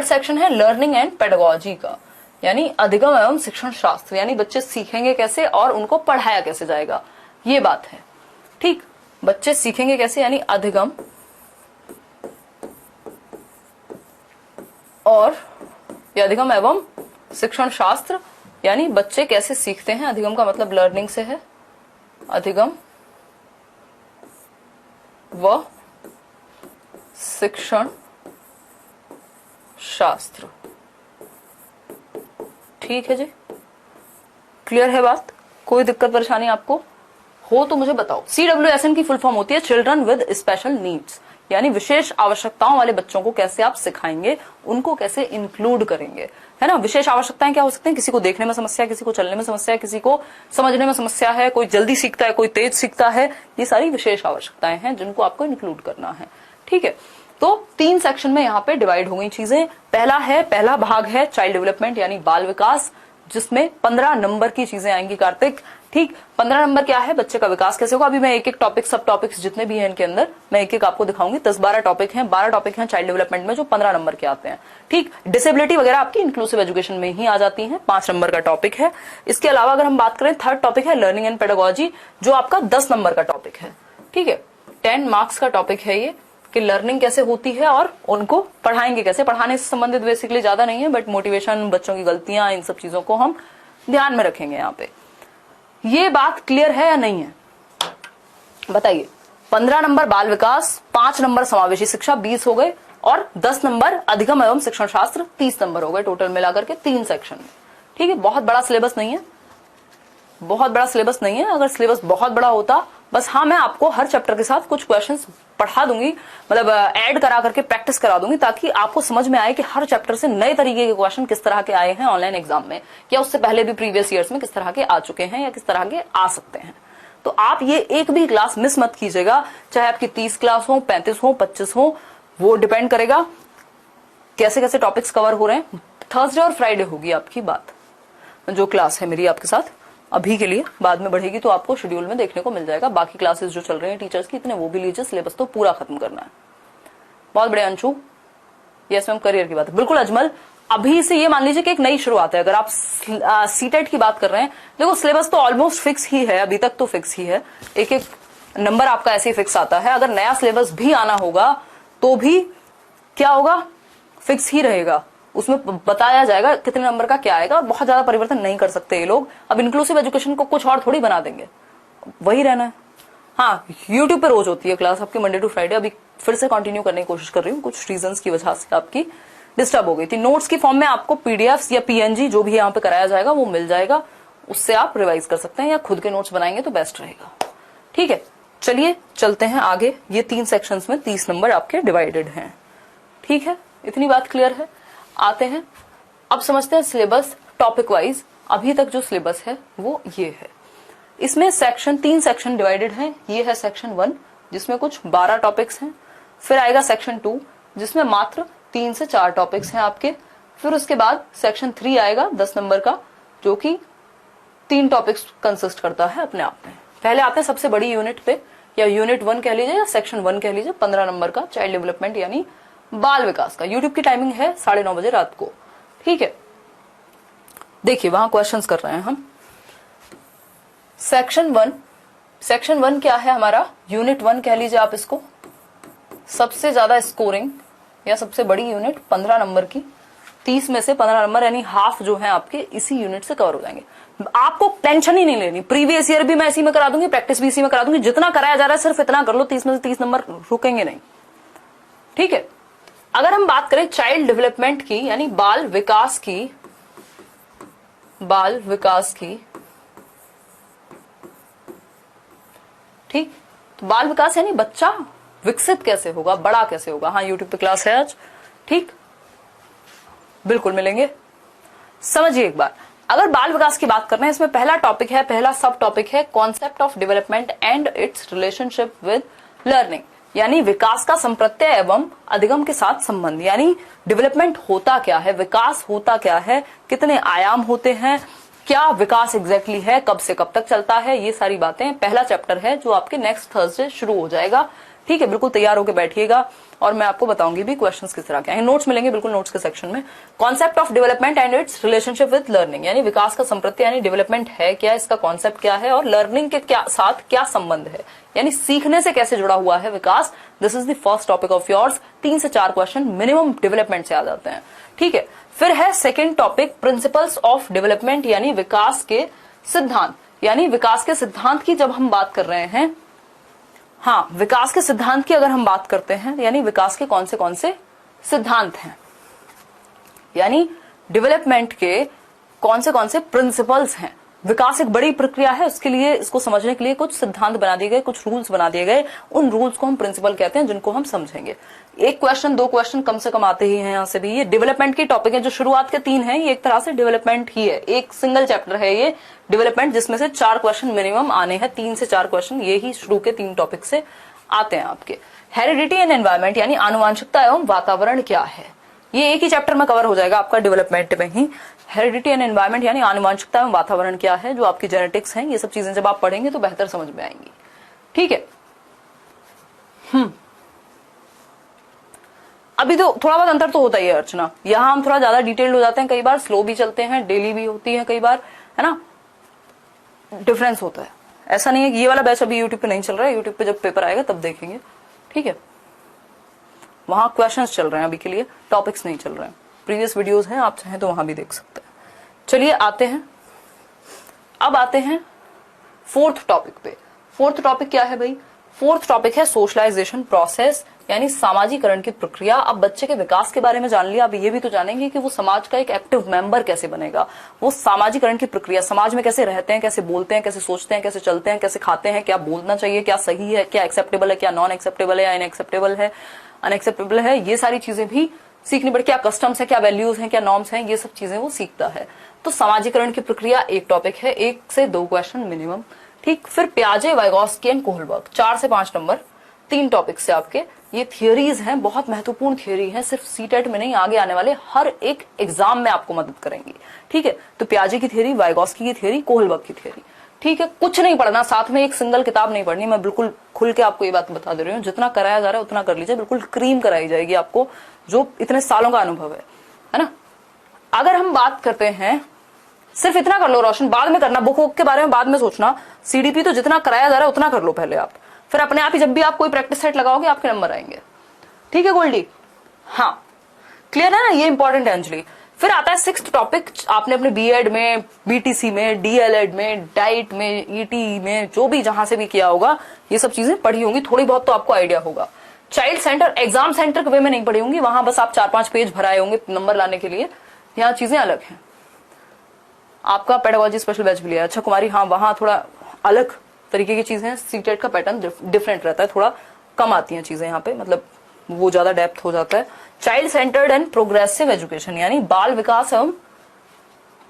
सेक्शन है लर्निंग एंड पेडागोजी का, यानी अधिगम एवं शिक्षण शास्त्र, यानी बच्चे सीखेंगे कैसे और उनको पढ़ाया कैसे जाएगा, ये बात है, ठीक। बच्चे सीखेंगे कैसे, यानी अधिगम और अधिगम एवं शिक्षण शास्त्र, यानी बच्चे कैसे सीखते हैं। अधिगम का मतलब लर्निंग से है, अधिगम व शिक्षण शास्त्र, ठीक है जी, क्लियर है बात। कोई दिक्कत परेशानी आपको हो तो मुझे बताओ। CWSN की फुल फॉर्म होती है चिल्ड्रन विद स्पेशल नीड्स, यानी विशेष आवश्यकताओं वाले बच्चों को कैसे आप सिखाएंगे, उनको कैसे इंक्लूड करेंगे, है ना। विशेष आवश्यकताएं क्या हो सकते हैं, किसी को देखने में समस्या है, किसी को चलने में समस्या है, किसी को समझने में समस्या है, कोई जल्दी सीखता है, कोई तेज सीखता है, ये सारी विशेष आवश्यकताएं हैं जिनको आपको इंक्लूड करना है, ठीक है। तो 3 सेक्शन में यहाँ पे डिवाइड हो गई चीजें। पहला भाग है चाइल्ड डेवलपमेंट यानी बाल विकास, जिसमें 15 नंबर की चीजें आएंगी कार्तिक। ठीक। 15 नंबर क्या है, बच्चे का विकास कैसे होगा। अभी मैं एक एक टॉपिक, सब टॉपिक्स जितने भी हैं इनके अंदर मैं एक एक आपको दिखाऊंगी। 10-12 टॉपिक हैं, 12 टॉपिक हैं चाइल्ड डेवलपमेंट में जो 15 नंबर के आते हैं। ठीक। डिसेबिलिटी वगैरह आपकी इंक्लूसिव एजुकेशन में ही आ जाती है, 5 नंबर का टॉपिक है। इसके अलावा अगर हम बात करें, थर्ड टॉपिक है लर्निंग एंड पेडागोजी, जो आपका 10 नंबर का टॉपिक है। ठीक है, 10 मार्क्स का टॉपिक है ये, कि लर्निंग कैसे होती है और उनको पढ़ाएंगे कैसे। पढ़ाने से संबंधित बेसिकली ज्यादा नहीं है, बट मोटिवेशन, बच्चों की गलतियां, इन सब चीजों को हम ध्यान में रखेंगे यहाँ पे। ये बात क्लियर है या नहीं है, बताइए। 15 नंबर बाल विकास, 5 नंबर समावेशी शिक्षा, 20 हो गए, और 10 नंबर अधिगम एवं शिक्षण शास्त्र, 30 नंबर हो गए टोटल मिलाकर के 3 सेक्शन में। ठीक है, बहुत बड़ा सिलेबस नहीं है, बहुत बड़ा सिलेबस नहीं है। अगर सिलेबस बहुत बड़ा होता, बस हाँ मैं आपको हर चैप्टर के साथ कुछ क्वेश्चंस पढ़ा दूंगी, मतलब ऐड करा करके प्रैक्टिस करा दूंगी, ताकि आपको समझ में आए कि हर चैप्टर से नए तरीके के क्वेश्चन किस तरह के आए हैं ऑनलाइन एग्जाम में, या उससे पहले भी प्रीवियस ईयर्स में किस तरह के आ चुके हैं या किस तरह के आ सकते हैं। तो आप ये एक भी क्लास मिस मत कीजिएगा, चाहे आपकी 30 क्लास हो, 35 हो, 25 हो, वो डिपेंड करेगा कैसे कैसे टॉपिक्स कवर हो रहे हैं। थर्सडे और फ्राइडे होगी आपकी बात, जो क्लास है मेरी आपके साथ अभी के लिए, बाद में बढ़ेगी तो आपको शेड्यूल में देखने को मिल जाएगा। बाकी क्लासेस जो चल रही हैं टीचर्स की, इतने वो भी लीजिए, सिलेबस तो पूरा खत्म करना है। बहुत बड़े अंशु, यस मैम, करियर की बात है बिल्कुल। अजमल, अभी से ये मान लीजिए कि एक नई शुरुआत है। अगर आप सीटेट की बात कर रहे हैं, देखो सिलेबस तो ऑलमोस्ट फिक्स ही है, अभी तक तो फिक्स ही है, एक एक नंबर आपका ऐसे ही फिक्स आता है। अगर नया सिलेबस भी आना होगा तो भी क्या होगा, फिक्स ही रहेगा, उसमें बताया जाएगा कितने नंबर का क्या आएगा, और बहुत ज्यादा परिवर्तन नहीं कर सकते ये लोग। अब इंक्लूसिव एजुकेशन को कुछ और थोड़ी बना देंगे, वही रहना है। हाँ, यूट्यूब पे रोज होती है क्लास आपकी, मंडे टू फ्राइडे। अभी फिर से कंटिन्यू करने की कोशिश कर रही हूँ, कुछ रीजंस की वजह से आपकी डिस्टर्ब हो गई थी। नोट्स की फॉर्म में आपको पीडीएफ या पीएनजी जो भी यहाँ पे कराया जाएगा वो मिल जाएगा, उससे आप रिवाइज कर सकते हैं, या खुद के नोट्स बनाएंगे तो बेस्ट रहेगा। ठीक है, चलिए चलते हैं आगे। ये 3 सेक्शंस में 30 नंबर आपके डिवाइडेड हैं। ठीक है, इतनी बात क्लियर है। आते हैं, अब समझते हैं सिलेबस टॉपिक वाइज। अभी तक जो सिलेबस है वो ये है। इसमें सेक्शन 3 सेक्शन डिवाइडेड हैं। ये है सेक्शन 1 जिसमें कुछ 12 टॉपिक्स हैं। फिर आएगा सेक्शन 2 जिसमें मात्र 3 से 4 टॉपिक्स हैं आपके। फिर उसके बाद सेक्शन 3 आएगा 10 नंबर का, जो कि 3 टॉपिक्स कंसिस्ट करता है अपने आप में। पहले आते हैं सबसे बड़ी यूनिट पे, या यूनिट 1 कह लीजिए या सेक्शन 1 कह लीजिए, 15 नंबर का चाइल्ड डेवलपमेंट यानी बाल विकास का। यूट्यूब की टाइमिंग है 9:30 बजे रात को। ठीक है, देखिए वहां क्वेश्चंस कर रहे हैं हम। सेक्शन 1 क्या है हमारा, यूनिट 1 कह लीजिए आप इसको। सबसे ज्यादा स्कोरिंग या सबसे बड़ी यूनिट 15 नंबर की, 30 में से 15 नंबर यानी हाफ जो है आपके इसी यूनिट से कवर हो जाएंगे। आपको टेंशन ही नहीं लेनी, प्रीवियस ईयर भी मैं इसी में करा दूंगी, प्रैक्टिस भी इसी में करा दूंगी। जितना कराया जा रहा है सिर्फ इतना कर लो, 30 में से 30 नंबर रुकेंगे नहीं। ठीक है, अगर हम बात करें चाइल्ड डेवलपमेंट की यानी बाल विकास की, ठीक, तो बाल विकास यानी बच्चा विकसित कैसे होगा, बड़ा कैसे होगा। हाँ, यूट्यूब पे क्लास है आज। ठीक, बिल्कुल मिलेंगे। समझिए एक बार, अगर बाल विकास की बात कर रहे हैं, इसमें पहला टॉपिक है, पहला सब टॉपिक है concept of development and it's relationship with learning, यानी विकास का संप्रत्यय एवं अधिगम के साथ संबंध। यानी डेवलपमेंट होता क्या है, विकास होता क्या है, कितने आयाम होते हैं, क्या विकास एग्जैक्टली है, कब से कब तक चलता है, ये सारी बातें पहला चैप्टर है जो आपके नेक्स्ट थर्सडे शुरू हो जाएगा। ठीक है, बिल्कुल तैयार होकर बैठिएगा और मैं आपको बताऊंगी भी क्वेश्चंस किस तरह के हैं। नोट्स मिलेंगे बिल्कुल नोट्स के सेक्शन में। Concept of development and it's relationship with learning, यानी विकास का संप्रत्यय यानी डेवलपमेंट है क्या, इसका कॉन्सेप्ट क्या है और लर्निंग के साथ क्या संबंध है, यानी सीखने से कैसे जुड़ा हुआ है विकास। This is the first topic of yours. 3 से 4 क्वेश्चन मिनिमम डेवलपमेंट से आ जाते हैं। ठीक है, फिर है second topic principles of development, यानी विकास के सिद्धांत। यानी विकास के सिद्धांत की जब हम बात कर रहे हैं, हाँ, विकास के सिद्धांत की अगर हम बात करते हैं, यानी विकास के कौन से सिद्धांत हैं, यानी डेवलपमेंट के कौन से प्रिंसिपल्स हैं। विकास एक बड़ी प्रक्रिया है, उसके लिए इसको समझने के लिए कुछ सिद्धांत बना दिए गए, कुछ रूल्स बना दिए गए। उन रूल्स को हम प्रिंसिपल कहते हैं, जिनको हम समझेंगे। 1 क्वेश्चन 2 क्वेश्चन कम से कम आते ही हैं यहाँ से भी। ये डेवलपमेंट के टॉपिक है, जो शुरुआत के 3 हैं, ये एक तरह से डेवलपमेंट ही है। एक सिंगल चैप्टर है ये डेवलपमेंट, जिसमें से 4 क्वेश्चन मिनिमम आने हैं। 3 से 4 क्वेश्चन ये ही शुरू के 3 टॉपिक से आते हैं आपके। हेरिडिटी एंड एनवायरमेंट, यानी आनुवंशिकता एवं वातावरण क्या है, ये एक ही चैप्टर में कवर हो जाएगा आपका डेवलपमेंट में ही। हेरिडिटी एंड एनवायरमेंट यानी आनुवंशिकता एवं वातावरण क्या है, जो आपकी जेनेटिक्स हैं, ये सब चीजें जब आप पढ़ेंगे तो बेहतर समझ में आएंगी। ठीक है। अभी तो थोड़ा बहुत अंतर तो होता ही है अर्चना, यहां हम थोड़ा ज्यादा डिटेल्ड हो जाते हैं, कई बार स्लो भी चलते हैं, डेली भी होती है कई बार, है ना, डिफरेंस होता है। ऐसा नहीं है कि ये वाला बैच अभी यूट्यूब पे नहीं चल रहा है, यूट्यूब पे जब पेपर आएगा तब देखेंगे। ठीक है, वहां क्वेश्चंस चल रहे हैं, अभी के लिए टॉपिक्स नहीं चल रहे हैं। प्रीवियस वीडियोस हैं, आप चाहें तो वहां भी देख सकते हैं। चलिए आते हैं, अब आते हैं फोर्थ टॉपिक पे। फोर्थ टॉपिक क्या है भाई? फोर्थ टॉपिक है सोशलाइजेशन प्रोसेस, यानी सामाजिकरण की प्रक्रिया। अब बच्चे के विकास के बारे में जान लिया, अब ये भी तो जानेंगे कि वो समाज का एक एक्टिव मेंबर कैसे बनेगा, वो सामाजिकरण की प्रक्रिया, समाज में कैसे रहते हैं, कैसे बोलते हैं, कैसे सोचते हैं, कैसे चलते हैं, कैसे खाते हैं, क्या बोलना चाहिए, क्या सही है, क्या एक्सेप्टेबल है, क्या नॉन एक्सेप्टेबल है, या अनएक्सेप्टेबल है, ये सारी चीजें भी सीखनी पड़े। क्या कस्टम्स है, क्या वैल्यूज हैं, क्या नॉर्म्स हैं, ये सब चीजें वो सीखता है। तो सामाजिकरण की प्रक्रिया एक टॉपिक है, 1 से 2 क्वेश्चन मिनिमम। ठीक, फिर पियाजे, वाइगोत्स्की एंड कोहलबर्ग, 4 से 5 नंबर, 3 टॉपिक से आपके ये थियोरीज हैं, बहुत महत्वपूर्ण थियोरी है, सिर्फ सीटेट में नहीं, आगे आने वाले हर एक एग्जाम में आपको मदद करेंगी। ठीक है, तो पियाजे की थियोरी, वाइगोत्स्की की थियोरी, कोहलबर्ग की थियोरी। ठीक है, कुछ नहीं पढ़ना, साथ में एक सिंगल किताब नहीं पढ़नी, मैं बिल्कुल खुल के आपको ये बात बता दे रही हूँ, जितना कराया जा रहा है उतना कर लीजिए, बिल्कुल क्रीम कराई जाएगी आपको, जो इतने सालों का अनुभव है ना। अगर हम बात करते हैं, सिर्फ इतना कर लो रोशन, बाद में करना, बुक के बारे में बाद में सोचना, सीडीपी तो जितना कराया जा रहा है उतना कर लो पहले आप, फिर अपने आप ही जब भी आप कोई प्रैक्टिस सेट लगाओगे आपके नंबर आएंगे। ठीक है गोल्डी? हाँ, क्लियर है ना, ये इंपॉर्टेंट है अंजलि। फिर आता है 6th टॉपिक, आपने अपने बीएड में, बीटीसी में, डीएलएड में, डाइट में, ईटी में, जो भी जहां से भी किया होगा, ये सब चीजें पढ़ी होंगी, थोड़ी बहुत तो आपको आइडिया होगा। चाइल्ड सेंटर, एग्जाम सेंटर के वे में नहीं पढ़ी होंगी, वहां बस आप 4-5 पेज भराए होंगे नंबर लाने के लिए, यहाँ चीजें अलग हैं। आपका पेडागोजी स्पेशल बैच भी लिया, अच्छा कुमारी, हाँ वहां थोड़ा अलग तरीके की चीजें, सीटेट का पैटर्न डिफरेंट रहता है, थोड़ा कम आती हैं चीजें यहाँ पे, मतलब वो ज्यादा डेप्थ हो जाता है। Child centred and progressive education, यानी बाल विकास एवं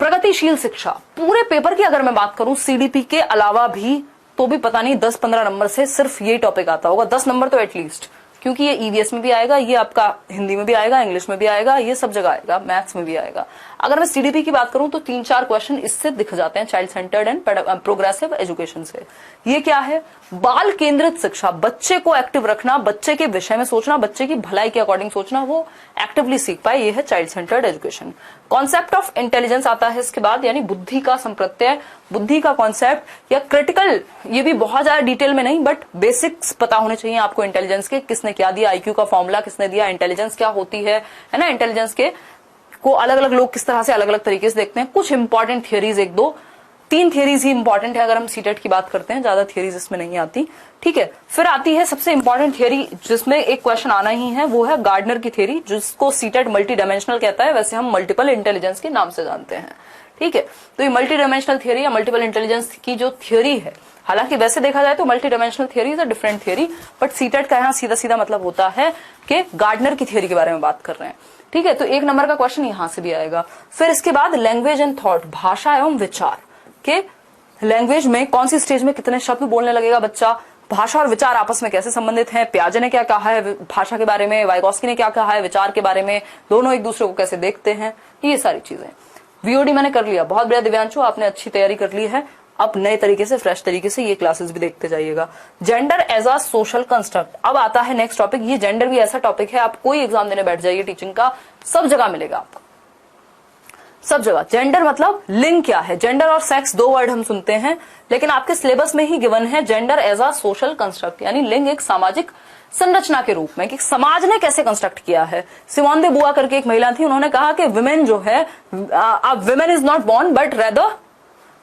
प्रगतिशील शिक्षा, पूरे पेपर की अगर मैं बात करूं सीडीपी के अलावा भी, तो भी पता नहीं 10-15 नंबर से सिर्फ ये टॉपिक आता होगा, 10 नंबर तो एटलीस्ट, क्योंकि ये ईवीएस में भी आएगा, ये आपका हिंदी में भी आएगा, इंग्लिश में भी आएगा, ये सब जगह आएगा, मैथ्स में भी आएगा। अगर मैं सीडीपी की बात करूं तो 3-4 क्वेश्चन इससे दिख जाते हैं, child centred and progressive education से। ये क्या है? बाल केंद्रित शिक्षा, बच्चे को एक्टिव रखना, बच्चे के विषय में सोचना, बच्चे की भलाई के अकॉर्डिंग सोचना, वो एक्टिवली सीख पाए, ये है child centred education. Concept of intelligence आता है इसके बाद, यानी बुद्धि का संप्रत्यय, बुद्धि का कॉन्सेप्ट या क्रिटिकल, ये भी बहुत ज्यादा डिटेल में नहीं, बट बेसिक्स पता होने चाहिए आपको इंटेलिजेंस के, किसने क्या दिया, आईक्यू का फॉर्मूला किसने दिया, इंटेलिजेंस क्या होती है ना, इंटेलिजेंस के को अलग अलग लोग किस तरह से अलग अलग तरीके से देखते हैं। कुछ इंपॉर्टेंट थियरीज, 1-2-3 थियरीज ही इंपॉर्टेंट है अगर हम सीटेट की बात करते हैं, ज्यादा थियरीज इसमें नहीं आती। ठीक है, फिर आती है सबसे इंपॉर्टेंट थियरी, जिसमें एक क्वेश्चन आना ही है, वो है गार्डनर की थियरी, जिसको सीटेट मल्टी डायमेंशनल कहता है, वैसे हम मल्टीपल इंटेलिजेंस के नाम से जानते हैं। ठीक है, तो ये मल्टी डायमेंशनल थियरी या मल्टीपल इंटेलिजेंस की जो थियरी है, हालांकि वैसे देखा जाए तो multi dimensional theory is a different theory, but CTET का यहाँ सीधा सीधा मतलब होता है कि गार्डनर की थियरी के बारे में बात कर रहे हैं। ठीक है, तो 1 नंबर का क्वेश्चन यहां से भी आएगा। फिर इसके बाद लैंग्वेज एंड थॉट, भाषा एवं विचार के, लैंग्वेज में कौन सी स्टेज में कितने शब्द बोलने लगेगा बच्चा, भाषा और विचार आपस में कैसे संबंधित हैं, पियाजे ने क्या कहा है भाषा के बारे में, वाइगोत्स्की ने क्या कहा है विचार के बारे में, दोनों एक दूसरे को कैसे देखते हैं, ये सारी चीजें। वीओडी मैंने कर लिया, बहुत बढ़िया दिव्यांशु, आपने अच्छी तैयारी कर ली है। अब नए तरीके से, फ्रेश तरीके से ये क्लासेस भी देखते जाइएगा। Gender as a social construct, अब आता है नेक्स्ट टॉपिक। ये जेंडर भी ऐसा टॉपिक है, आप कोई एग्जाम देने बैठ जाइए टीचिंग का, सब जगह मिलेगा आपको, सब जगह। जेंडर मतलब लिंग क्या है, जेंडर और सेक्स 2 वर्ड हम सुनते हैं, लेकिन आपके सिलेबस में ही गिवन है gender as a social construct, यानी लिंग एक सामाजिक संरचना के रूप में, कि समाज ने कैसे कंस्ट्रक्ट किया है। सिमोन दे बुआ करके एक महिला थी, उन्होंने कहा कि विमेन जो है, women is not born but rather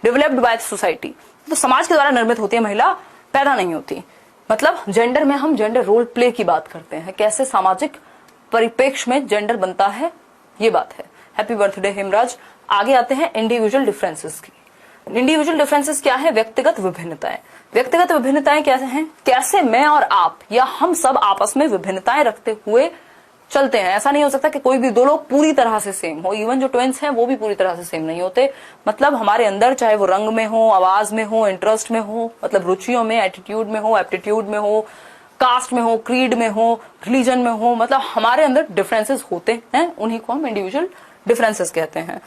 developed by society, तो समाज के द्वारा निर्मित होती है, महिला पैदा नहीं होती। मतलब जेंडर में हम जेंडर रोल प्ले की बात करते हैं, कैसे सामाजिक परिप्रेक्ष्य में जेंडर बनता है, ये बात है। Happy birthday Hemraj. आगे आते हैं इंडिविजुअल डिफरेंसेस की। इंडिविजुअल डिफरेंसेस क्या है? व्यक्तिगत विभिन्नताएं। व्यक्तिगत विभिन्नताएं कैसे हैं? कैसे मैं और आप या हम सब आपस में विभिन्नताएं रखते हुए चलते हैं। ऐसा नहीं हो सकता कि कोई भी 2 लोग पूरी तरह से सेम हो, इवन जो ट्विंस हैं वो भी पूरी तरह से सेम नहीं होते। मतलब हमारे अंदर, चाहे वो रंग में हो, आवाज में हो, इंटरेस्ट में हो, मतलब रुचियों में, एटीट्यूड में हो, एप्टीट्यूड में हो, कास्ट में हो, क्रीड में हो, रिलीजन में हो, मतलब हमारे अंदर डिफरेंसेस होते हैं, उन्हीं को हम इंडिविजुअल डिफरेंसेस कहते हैं,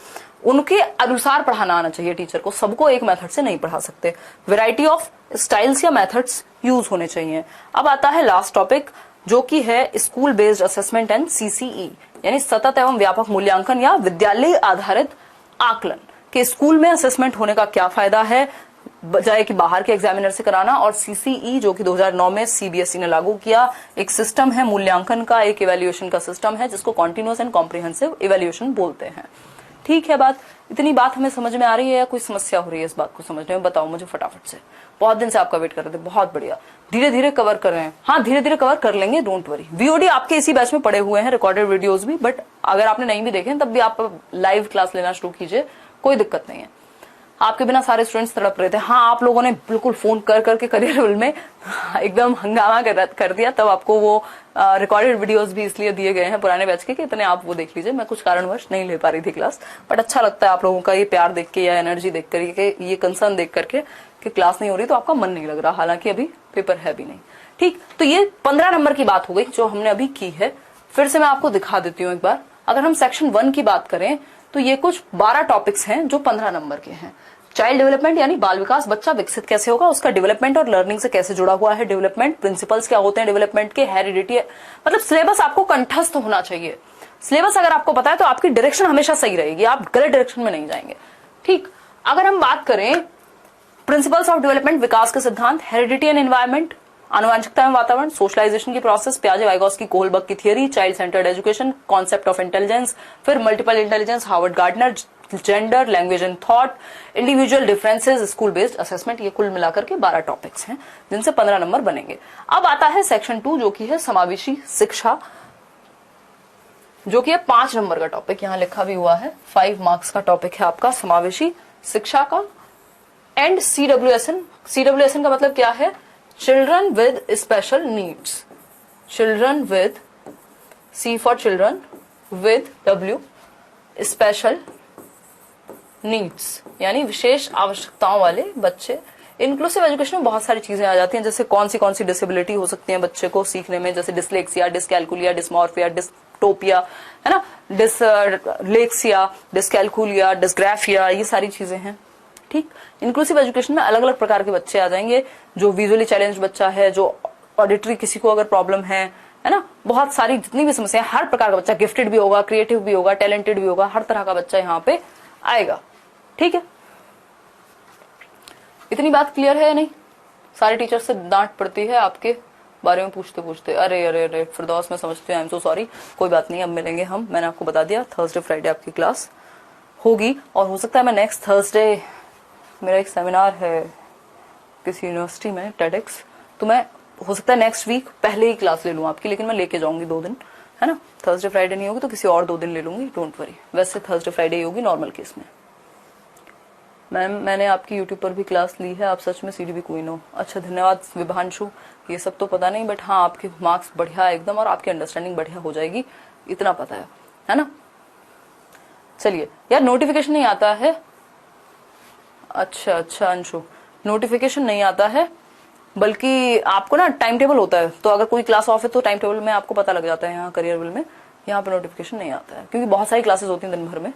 उनके अनुसार पढ़ाना आना चाहिए टीचर को, सबको एक मेथड से नहीं पढ़ा सकते। वैरायटी ऑफ स्टाइल्स या मेथड्स यूज होने चाहिए। अब आता है लास्ट टॉपिक, जो कि है school based assessment and CCE, यानी सतत एवं व्यापक मूल्यांकन या विद्यालय आधारित आकलन कि स्कूल में असेसमेंट होने का क्या फायदा है बजाय कि बाहर के एग्जामिनर से कराना। और सीसीई जो कि 2009 में सीबीएसई ने लागू किया, एक सिस्टम है मूल्यांकन का, एक इवैल्यूएशन का सिस्टम है जिसको कॉन्टिन्यूअस एंड कॉम्प्रिहेंसिव इवैल्यूएशन बोलते हैं। ठीक है, बात इतनी बात हमें समझ में आ रही है या कोई समस्या हो रही है इस बात को समझने में? बताओ मुझे फटाफट से। बहुत दिन से आपका वेट कर रहे थे, बहुत बढ़िया। धीरे धीरे कवर कर रहे हैं, हाँ धीरे धीरे कवर कर लेंगे, डोंट वरी। वीओडी आपके इसी बैच में पड़े हुए हैं, रिकॉर्डेड वीडियोस भी, बट अगर आपने नहीं भी देखे तब भी आप लाइव क्लास लेना शुरू कीजिए, कोई दिक्कत नहीं है। आपके बिना सारे स्टूडेंट्स तड़प रहे थे। हाँ, आप लोगों ने बिल्कुल फोन कर करके करियर में एकदम हंगामा कर दिया, तब आपको वो रिकॉर्डेड वीडियोस भी इसलिए दिए गए हैं पुराने बैच के कि इतने आप वो देख लीजिए। मैं कुछ कारणवश नहीं ले पा रही थी क्लास, बट अच्छा लगता है आप लोगों का ये प्यार देख के या एनर्जी देख करके, ये कंसर्न देख करके कि क्लास नहीं हो रही तो आपका मन नहीं लग रहा, हालांकि अभी पेपर है भी नहीं। ठीक, तो ये 15 नंबर की बात हो गई जो हमने अभी की है। फिर से मैं आपको दिखा देती हूँ एक बार। अगर हम सेक्शन 1 की बात करें तो ये कुछ 12 टॉपिक्स हैं जो 15 नंबर के हैं। चाइल्ड डेवलपमेंट यानी बाल विकास, बच्चा विकसित कैसे होगा, उसका डेवलपमेंट और लर्निंग से कैसे जुड़ा हुआ है, डेवलपमेंट प्रिंसिपल्स क्या होते हैं डेवलपमेंट के, हेरिडिटी, मतलब सिलेबस आपको कंठस्थ होना चाहिए। सिलेबस अगर आपको पता है तो आपकी डायरेक्शन हमेशा सही रहेगी, आप गलत डायरेक्शन में नहीं जाएंगे। ठीक, अगर हम बात करें प्रिंसिपल्स ऑफ डेवलपमेंट, विकास के सिद्धांत, हेरिडिटी एंड एनवायरमेंट, आनुवंशिकता एवं वातावरण, सोशलाइजेशन की प्रोसेस, पियाजे वाइगोस्की कोहलबर्ग की theory, child centred education, concept of intelligence, फिर multiple intelligence, Howard Gardner, gender, language and thought, individual differences, school based assessment. ये कुल मिलाकर के 12 टॉपिक्स हैं जिनसे 15 नंबर बनेंगे। अब आता है सेक्शन 2 जो कि है समावेशी शिक्षा, जो कि है 5 नंबर का टॉपिक, यहां लिखा भी हुआ है 5 मार्क्स का टॉपिक है आपका समावेशी शिक्षा का। एंड सीडब्ल्यूएसएन, सीडब्ल्यूएसएन का मतलब क्या है? Children with special needs, children with, C for children, with W, special needs यानी विशेष आवश्यकताओं वाले बच्चे। इंक्लूसिव एजुकेशन में बहुत सारी चीजें आ जाती हैं, जैसे कौन सी डिसेबिलिटी हो सकती है बच्चे को सीखने में, जैसे डिसलेक्सिया, डिसकैलकुलिया, डिस्मॉर्फिया, डिस्टोपिया, है ना, डिसलेक्सिया, डिसकैलकुलिया, डिसग्राफिया, ये सारी चीजें हैं। ठीक, इंक्लूसिव एजुकेशन में अलग अलग प्रकार के बच्चे आ जाएंगे, जो विजुअली चैलेंज बच्चा है, जो ऑडिटरी किसी को अगर प्रॉब्लम है ना, बहुत सारी जितनी भी समस्या, हर प्रकार का बच्चा, गिफ्टेड भी होगा, क्रिएटिव भी होगा, टैलेंटेड भी होगा, हर तरह का बच्चा यहाँ पे आएगा। ठीक है, इतनी बात क्लियर है या नहीं? सारे टीचर से डांट पड़ती है आपके बारे में पूछते पूछते, अरे अरे अरे फिरदौस मैं समझती हूँ, आई एम सो सॉरी, कोई बात नहीं, अब मिलेंगे हम। मैंने आपको बता दिया थर्सडे फ्राइडे आपकी क्लास होगी, और हो सकता है मैं नेक्स्ट थर्सडे, मेरा एक सेमिनार है किसी यूनिवर्सिटी में, टेडेक्स, तो मैं हो सकता है नेक्स्ट वीक पहले ही क्लास ले लूँ आपकी, लेकिन मैं लेके जाऊंगी 2 दिन, है ना। थर्सडे फ्राइडे नहीं होगी तो किसी और 2 दिन ले लूंगी, डोंट वरी। वैसे थर्सडे फ्राइडे ही होगी नॉर्मल केस में। मैम मैंने आपकी यूट्यूब पर भी क्लास ली है, आप सच में सीडीबी क्वीन हो। अच्छा धन्यवाद विभांशु, ये सब तो पता नहीं, बट हाँ आपके मार्क्स बढ़िया एकदम, और आपकी अंडरस्टैंडिंग बढ़िया हो जाएगी, इतना पता है ना। चलिए यार, नोटिफिकेशन नहीं आता है। अच्छा अंशु, नोटिफिकेशन नहीं आता है, बल्कि आपको ना टाइम टेबल होता है, तो अगर कोई क्लास ऑफ है तो टाइम टेबल में आपको पता लग जाता है। यहाँ करियरविल में यहाँ पे नोटिफिकेशन नहीं आता है, क्योंकि बहुत सारी क्लासेस होती हैं दिन भर में।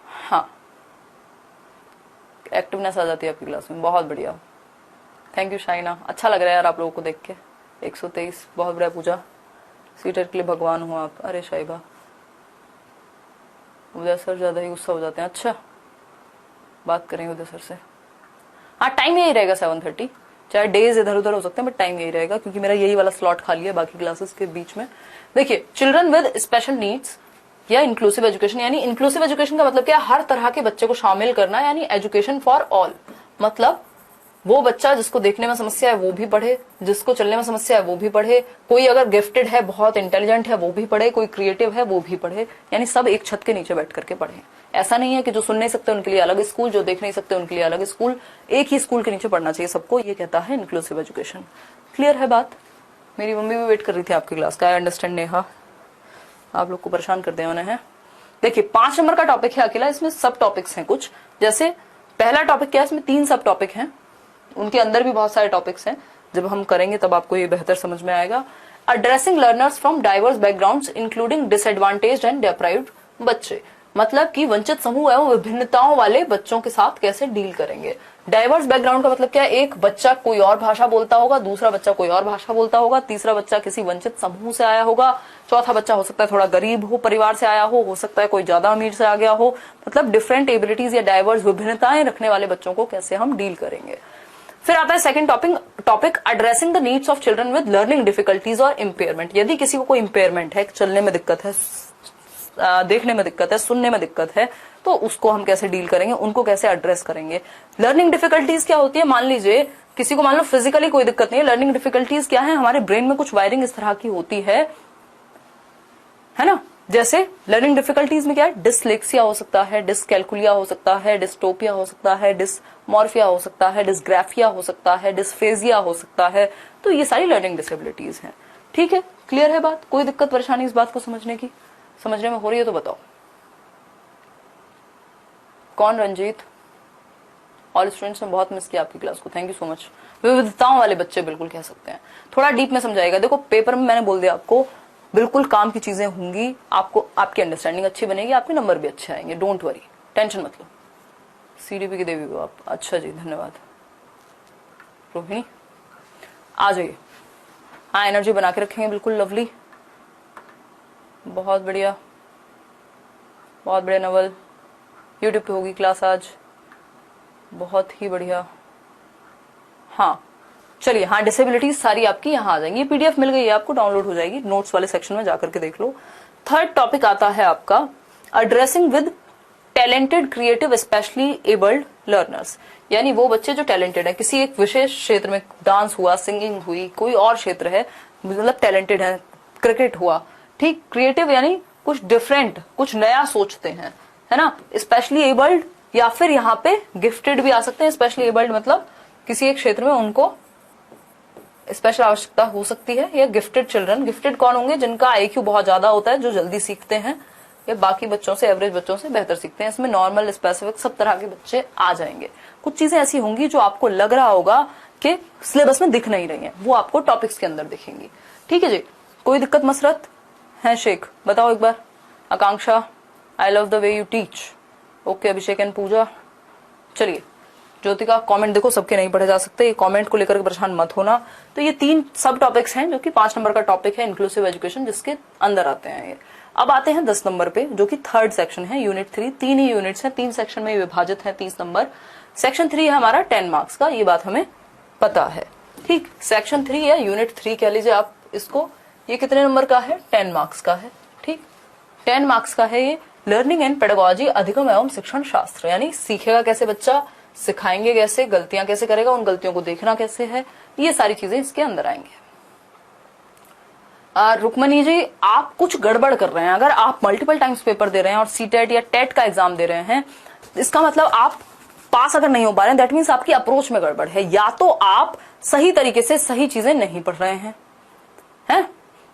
हाँ, एक्टिवनेस आ जाती है आपकी क्लास में, बहुत बढ़िया, थैंक यू शाइना। अच्छा लग रहा है यार आप लोगों को देख के। 123 बहुत बढ़िया पूजा, सीटेट के लिए भगवान हो आप। अरे शाइबा, उदय सर ज्यादा ही गुस्सा हो जाते हैं। अच्छा, बात करेंगे उदय सर से। हाँ, टाइम यही रहेगा 7:30, चाहे डेज इधर उधर हो सकते हैं, बट टाइम यही रहेगा, क्योंकि मेरा यही वाला स्लॉट खाली है बाकी क्लासेस के बीच में। देखिए, चिल्ड्रन विद स्पेशल नीड्स या इंक्लूसिव एजुकेशन, यानी इंक्लूसिव एजुकेशन का मतलब क्या? हर तरह के बच्चे को शामिल करना, यानी एजुकेशन फॉर ऑल। मतलब वो बच्चा जिसको देखने में समस्या है वो भी पढ़े, जिसको चलने में समस्या है वो भी पढ़े, कोई अगर गिफ्टेड है, बहुत इंटेलिजेंट है वो भी पढ़े, कोई क्रिएटिव है वो भी पढ़े, यानी सब एक छत के नीचे बैठ करके पढ़े। ऐसा नहीं है कि जो सुन नहीं सकते उनके लिए अलग स्कूल, जो देख नहीं सकते उनके लिए अलग स्कूल, एक ही स्कूल के नीचे पढ़ना चाहिए सबको, ये कहता है इंक्लूसिव एजुकेशन। क्लियर है बात? मेरी मम्मी भी वेट कर रही थी आपकी क्लास का, आई अंडरस्टैंड नेहा, आप लोग को परेशान कर दिया उन्हें। देखिए 5 नंबर का टॉपिक है अकेला, इसमें सब टॉपिक्स हैं कुछ, जैसे पहला टॉपिक क्या है, इसमें 3 सब टॉपिक हैं, उनके अंदर भी बहुत सारे टॉपिक्स हैं, जब हम करेंगे तब आपको ये बेहतर समझ में आएगा। Addressing learners from diverse backgrounds including disadvantaged and deprived बच्चे, मतलब कि वंचित समूह एवं विभिन्नताओं वाले बच्चों के साथ कैसे डील करेंगे। डाइवर्स बैकग्राउंड का मतलब क्या है, एक बच्चा कोई और भाषा बोलता होगा, दूसरा बच्चा कोई और भाषा बोलता होगा, तीसरा बच्चा किसी वंचित समूह से आया होगा, चौथा बच्चा हो सकता है थोड़ा गरीब हो परिवार से आया हो सकता है कोई ज्यादा अमीर से आ गया हो। मतलब डिफरेंट एबिलिटीज या डाइवर्स विभिन्नताएं रखने वाले बच्चों को कैसे हम डील करेंगे। फिर आता है second topic addressing the needs of children with learning difficulties और इम्पेयरमेंट। यदि किसी को कोई इम्पेयरमेंट है, चलने में दिक्कत है, देखने में दिक्कत है, सुनने में दिक्कत है, तो उसको हम कैसे डील करेंगे, उनको कैसे एड्रेस करेंगे। लर्निंग डिफिकल्टीज क्या होती है, मान लीजिए किसी को मान लो फिजिकली कोई दिक्कत नहीं है, लर्निंग डिफिकल्टीज क्या है, हमारे ब्रेन में कुछ वायरिंग इस तरह की होती है ना। जैसे लर्निंग डिफिकल्टीज में क्या है, डिसलेक्सिया हो सकता है, डिसकैलकुलिया हो सकता है, डिस्टोपिया हो सकता है, डिसमॉर्फिया हो सकता है, डिसग्राफिया हो सकता है, डिसफेजिया हो सकता है। तो ये सारी लर्निंग डिसेबिलिटीज हैं। ठीक है, क्लियर है बात, कोई दिक्कत परेशानी इस बात को समझने की, समझने में हो रही है तो बताओ। कौन? रंजीत। ऑल स्टूडेंट्स ने बहुत मिस किया आपकी क्लास को, थैंक यू सो मच। विविधताओं वाले बच्चे बिल्कुल कह सकते हैं, थोड़ा डीप में समझाएगा। देखो पेपर में मैंने बोल दिया आपको बिल्कुल काम की चीजें होंगी, आपको आपकी अंडरस्टैंडिंग अच्छी बनेगी, आपके नंबर भी अच्छे आएंगे, डोंट वरी, टेंशन मत लो। सीडीपी की देवी हो आप, अच्छा जी धन्यवाद। रोहिणी आ जाइए, हाँ एनर्जी बना के रखेंगे, बिल्कुल लवली, बहुत बढ़िया बहुत बढ़िया। नवल यूट्यूब पे होगी क्लास आज, बहुत ही बढ़िया। हाँ चलिए, हाँ डिसेबिलिटीज सारी आपकी यहाँ आ जाएंगी, पीडीएफ मिल गई है आपको, डाउनलोड हो जाएगी, नोट्स वाले सेक्शन में जाकर के देख लो। थर्ड टॉपिक आता है आपका addressing with talented creative specially abled learners. यानी वो बच्चे जो टैलेंटेड है, किसी एक विशेष क्षेत्र में, डांस हुआ, सिंगिंग हुई, कोई और क्षेत्र है, मतलब टैलेंटेड है, क्रिकेट हुआ, ठीक, क्रिएटिव यानी कुछ डिफरेंट, कुछ नया सोचते हैं, है ना। स्पेशली एबल्ड या फिर यहाँ पे गिफ्टेड भी आ सकते हैं। स्पेशली एबल्ड मतलब किसी एक क्षेत्र में उनको स्पेशल आवश्यकता हो सकती है, या गिफ्टेड चिल्ड्रन। गिफ्टेड कौन होंगे, जिनका आईक्यू बहुत ज्यादा होता है, जो जल्दी सीखते हैं, या बाकी बच्चों से, एवरेज बच्चों से बेहतर सीखते हैं। इसमें नॉर्मल, स्पेसिफिक सब तरह के बच्चे आ जाएंगे। कुछ चीजें ऐसी होंगी जो आपको लग रहा होगा कि सिलेबस में दिख नहीं रही है, वो आपको टॉपिक्स के अंदर दिखेंगी। ठीक है जी, कोई दिक्कत मसरत है? शेख बताओ एक बार। Akanksha I love the way you teach. Okay Abhishek and Puja. चलिए ज्योतिका, कमेंट देखो सबके नहीं पढ़े जा सकते, ये कमेंट को लेकर परेशान मत होना। तो ये 3 सब टॉपिक्स हैं जो कि 5 नंबर का टॉपिक है, इंक्लूसिव एजुकेशन, जिसके अंदर आते हैं ये। अब आते हैं 10 नंबर पे, जो कि थर्ड सेक्शन है, यूनिट 3। 3 ही यूनिट्स हैं, 3 सेक्शन में विभाजित है, 30 नंबर। सेक्शन 3 है हमारा 10 मार्क्स का, ये बात हमें पता है। ठीक, सेक्शन 3 या यूनिट 3 कह लीजिए आप इसको, ये कितने नंबर का है? 10 मार्क्स का है। ठीक, 10 मार्क्स का है ये। लर्निंग एंड पेडागोजी, अधिगम एवं शिक्षण शास्त्र, यानी सीखेगा कैसे बच्चा, सिखाएंगे कैसे, गलतियां कैसे करेगा, उन गलतियों को देखना कैसे है, ये सारी चीजें इसके अंदर आएंगे। रुक्मणी जी, आप कुछ गड़बड़ कर रहे हैं। अगर आप मल्टीपल टाइम्स पेपर दे रहे हैं और सीटेट या टेट का एग्जाम दे रहे हैं, इसका मतलब आप पास अगर नहीं हो पा रहे हैं, दैट मीन्स आपकी अप्रोच में गड़बड़ है। या तो आप सही तरीके से सही चीजें नहीं पढ़ रहे हैं,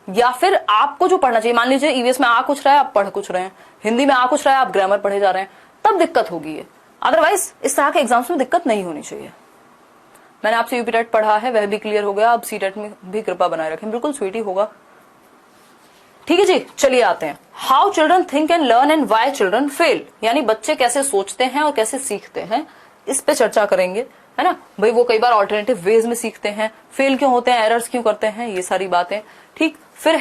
या फिर आपको जो पढ़ना चाहिए, मान लीजिए ईवीएस में आ कुछ रहा है, आप पढ़ कुछ रहे हैं, हिंदी में आ कुछ रहा है, आप ग्रामर पढ़े जा रहे हैं, तब दिक्कत होगी ये। अदरवाइज इस तरह के एग्जाम्स में दिक्कत नहीं होनी चाहिए। मैंने आपसे यूपी टेट पढ़ा है, वह भी क्लियर हो गया, अब सी टेट में भी कृपा बनाए रखें, बिल्कुल स्वीटी होगा। ठीक है जी, चलिए आते हैं। How children think and learn and why children fail, यानी बच्चे कैसे सोचते हैं और कैसे सीखते हैं, इस पे चर्चा करेंगे, है ना। भाई वो कई बार ऑल्टरनेटिव वेज में सीखते हैं, फेल क्यों होते हैं, एरर्स क्यों करते हैं, ये सारी बातें। ठीक, फिर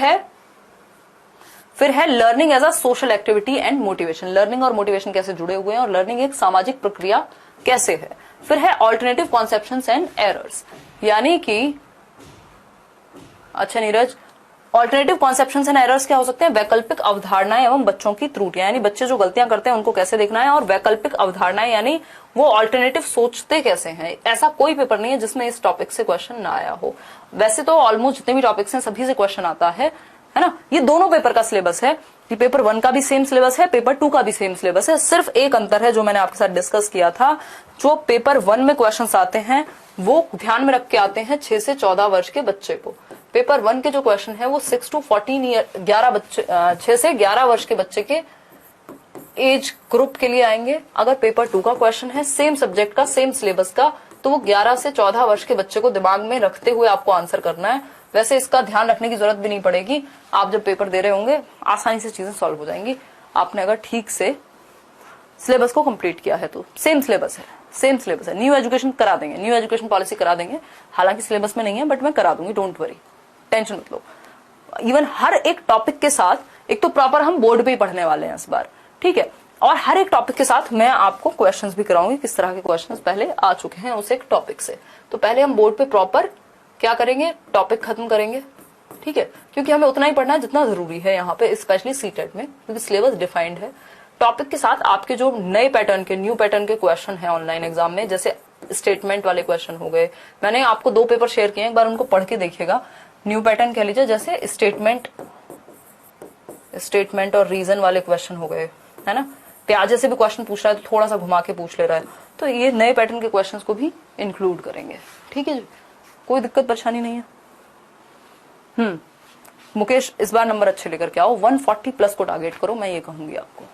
है learning as a social activity and motivation, learning और मोटिवेशन कैसे जुड़े हुए हैं, और लर्निंग एक सामाजिक प्रक्रिया कैसे है। फिर है ऑल्टरनेटिव कॉन्सेप्शंस एंड एरर्स, यानी कि अच्छा Neeraj, alternative conceptions and errors क्या हो सकते हैं, वैकल्पिक अवधारणाएं एवं बच्चों की त्रुटियां, यानी बच्चे जो गलतियां करते हैं उनको कैसे देखना है, और वैकल्पिक अवधारणाएं यानी वो ऑल्टरनेटिव सोचते कैसे हैं। ऐसा कोई पेपर नहीं है जिसमें इस टॉपिक से क्वेश्चन ना आया हो। वैसे तो ऑलमोस्ट जितने भी टॉपिक्स हैं सभी से क्वेश्चन आता है ना। ये दोनों पेपर का सिलेबस है, कि पेपर 1 का भी सेम सिलेबस है, पेपर 2 का भी सेम सिलेबस है। सिर्फ एक अंतर है जो मैंने आपके साथ डिस्कस किया था, जो पेपर 1 में क्वेश्चंस आते हैं वो ध्यान में रख के आते हैं 6 से 14 वर्ष के बच्चे को। पेपर 1 के जो क्वेश्चन है वो 6 to 14 ईयर, 6 से 11 वर्ष के बच्चे के एज ग्रुप के लिए आएंगे। अगर पेपर 2 का क्वेश्चन है सेम सब्जेक्ट का, सेम सिलेबस का, तो वो 11 से 14 वर्ष के बच्चे को दिमाग में रखते हुए आपको आंसर करना है। वैसे इसका ध्यान रखने की जरूरत भी नहीं पड़ेगी, आप जब पेपर दे रहे होंगे आसानी से चीजें सॉल्व हो जाएंगी। आपने अगर ठीक से सिलेबस को कंप्लीट किया है तो। सेम सिलेबस है। न्यू एजुकेशन करा देंगे, न्यू एजुकेशन पॉलिसी करा देंगे, हालांकि सिलेबस में नहीं है बट मैं करा दूंगी, डोंट वरी, टेंशन मत लो। इवन हर एक टॉपिक के साथ एक तो प्रॉपर हम बोर्ड पे ही पढ़ने वाले हैं इस बार, ठीक है, और हर एक टॉपिक के साथ मैं आपको क्वेश्चंस भी कराऊंगी, किस तरह के क्वेश्चंस पहले आ चुके हैं उस एक टॉपिक से। तो पहले हम बोर्ड पे प्रॉपर क्या करेंगे, टॉपिक खत्म करेंगे, ठीक है, क्योंकि हमें उतना ही पढ़ना है जितना जरूरी है यहाँ पे, स्पेशली सीटेट में, क्योंकि सिलेबस डिफाइंड है। टॉपिक के साथ आपके जो नए पैटर्न के, न्यू पैटर्न के क्वेश्चन है ऑनलाइन एग्जाम में, जैसे स्टेटमेंट वाले क्वेश्चन हो गए, मैंने आपको 2 पेपर शेयर किए, एक बार उनको पढ़ के देखिएगा। न्यू पैटर्न कह लीजिए, जैसे स्टेटमेंट और रीजन वाले क्वेश्चन हो गए, है ना, प्याजे से भी क्वेश्चन पूछ रहा है तो थोड़ा सा घुमा के पूछ ले रहा है, तो ये नए पैटर्न के क्वेश्चंस को भी इंक्लूड करेंगे, ठीक है जी, कोई दिक्कत परेशानी नहीं है। मुकेश इस बार नंबर अच्छे लेकर के आओ, 140 प्लस को टारगेट करो, मैं ये कहूंगी आपको।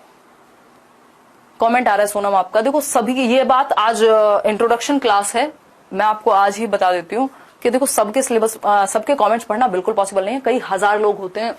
कमेंट आ रहा है सोनम आपका, देखो सभी की ये बात, आज इंट्रोडक्शन क्लास है, मैं आपको आज ही बता देती हूँ कि देखो सबके सिलेबस, सबके कमेंट्स पढ़ना बिल्कुल पॉसिबल नहीं है, कई हजार लोग होते हैं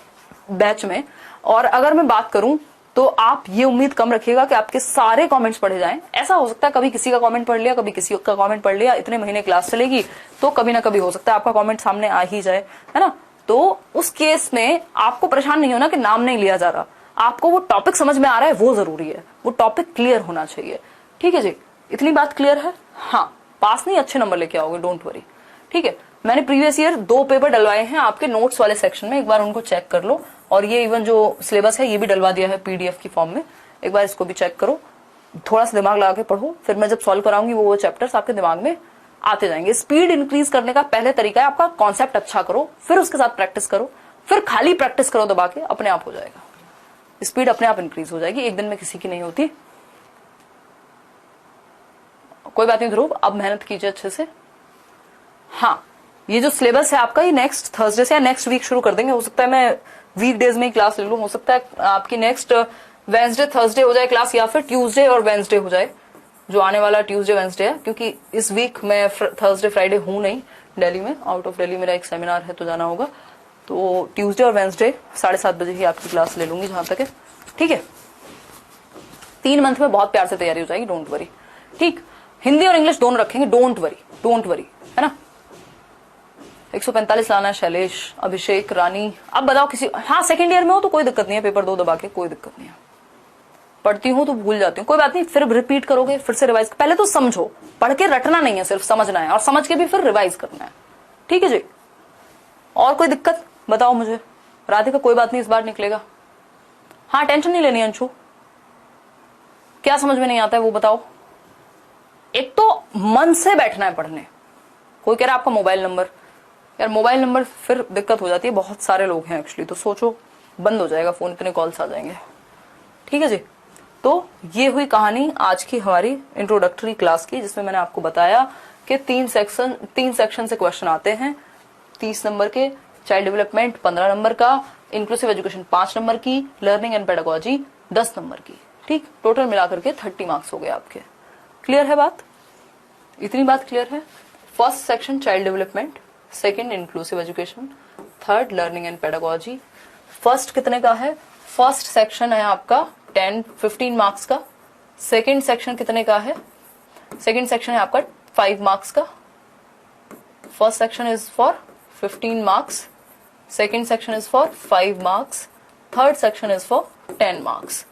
बैच में, और अगर मैं बात करूं तो आप ये उम्मीद कम रखिएगा कि आपके सारे कमेंट्स पढ़े जाएं। ऐसा हो सकता है कभी किसी का कमेंट पढ़ लिया, कभी किसी का कमेंट पढ़ लिया, इतने महीने क्लास चलेगी तो कभी ना कभी हो सकता है आपका कमेंट सामने आ ही जाए, है ना। तो उस केस में आपको परेशान नहीं होना कि नाम नहीं लिया जा रहा, आपको वो टॉपिक समझ में आ रहा है वो जरूरी है, वो टॉपिक क्लियर होना चाहिए, ठीक है जी, इतनी बात क्लियर है। हाँ, पास नहीं, अच्छे नंबर लेके आओगे, डोंट वरी, ठीक है। मैंने प्रीवियस ईयर 2 पेपर डलवाए हैं आपके नोट्स वाले सेक्शन में, एक बार उनको चेक कर लो, और ये इवन जो सिलेबस है ये भी डलवा दिया है पीडीएफ की फॉर्म में, एक बार इसको भी चेक करो, थोड़ा सा दिमाग लगा के पढ़ो, फिर मैं जब सॉल्व कराऊंगी वो चैप्टर्स आपके दिमाग में आते जाएंगे। स्पीड इंक्रीज करने का पहले तरीका है आपका कॉन्सेप्ट अच्छा करो, फिर उसके साथ प्रैक्टिस करो, फिर खाली प्रैक्टिस करो दबा के, अपने आप हो जाएगा, स्पीड अपने आप इंक्रीज हो जाएगी, एक दिन में किसी की नहीं होती। कोई बात नहीं ध्रुव, अब मेहनत कीजिए अच्छे से। हाँ, ये जो सिलेबस है आपका, ये नेक्स्ट थर्सडे से या नेक्स्ट वीक शुरू कर देंगे, हो सकता है मैं वीकडेज में ही क्लास ले लूं, हो सकता है आपकी नेक्स्ट वेंसडे थर्सडे हो जाए क्लास, या फिर ट्यूसडे और वेंसडे हो जाए, जो आने वाला ट्यूसडे वेंसडे है, क्योंकि इस वीक मैं थर्सडे फ्राइडे हूं नहीं दिल्ली में, आउट ऑफ दिल्ली मेरा एक सेमिनार है तो जाना होगा, तो ट्यूसडे और वेंसडे 7:30 बजे ही आपकी क्लास ले लूंगी जहां तक है, ठीक है। 3 मंथ में बहुत प्यार से तैयारी हो जाएगी, डोंट वरी, ठीक। हिंदी और इंग्लिश दोनों रखेंगे, डोंट वरी, है ना। 145 लाना है शैलेश, अभिषेक, रानी, अब बताओ किसी, हाँ सेकंड ईयर में हो तो कोई दिक्कत नहीं है, पेपर 2 दबा के कोई दिक्कत नहीं है, पढ़ती हूँ तो भूल जाती हूँ, कोई बात नहीं, फिर रिपीट करोगे, फिर से रिवाइज, पहले तो समझो, पढ़ के रटना नहीं है, सिर्फ समझना है, और समझ के भी फिर रिवाइज करना है, ठीक है जी। और कोई दिक्कत बताओ मुझे, राधिका कोई बात नहीं, इस बार निकलेगा। हाँ, टेंशन नहीं लेनी अंशु, क्या समझ में नहीं आता है वो बताओ। एक तो मन से बैठना है पढ़ने। कोई कह रहा है आपका मोबाइल नंबर, यार मोबाइल नंबर फिर दिक्कत हो जाती है, बहुत सारे लोग हैं एक्चुअली, तो सोचो बंद हो जाएगा फोन, इतने कॉल्स आ जाएंगे, ठीक है जी। तो ये हुई कहानी आज की हमारी इंट्रोडक्टरी क्लास की, जिसमें मैंने आपको बताया कि 3 सेक्शन से क्वेश्चन आते हैं, 30 नंबर के, चाइल्ड डेवलपमेंट 15 नंबर का, इंक्लूसिव एजुकेशन 5 नंबर की, लर्निंग एंड पेडागोजी 10 नंबर की, ठीक, टोटल मिलाकर के 30 मार्क्स हो गए आपके। क्लियर है बात, इतनी बात क्लियर है। First section child development, second inclusive education, third learning and pedagogy. First कितने का है, फर्स्ट सेक्शन है आपका 15 मार्क्स का, सेकंड सेक्शन कितने का है, सेकंड सेक्शन है आपका 5 मार्क्स का, first section is for 15 marks, second section is for 5 marks, third section is for 10 marks.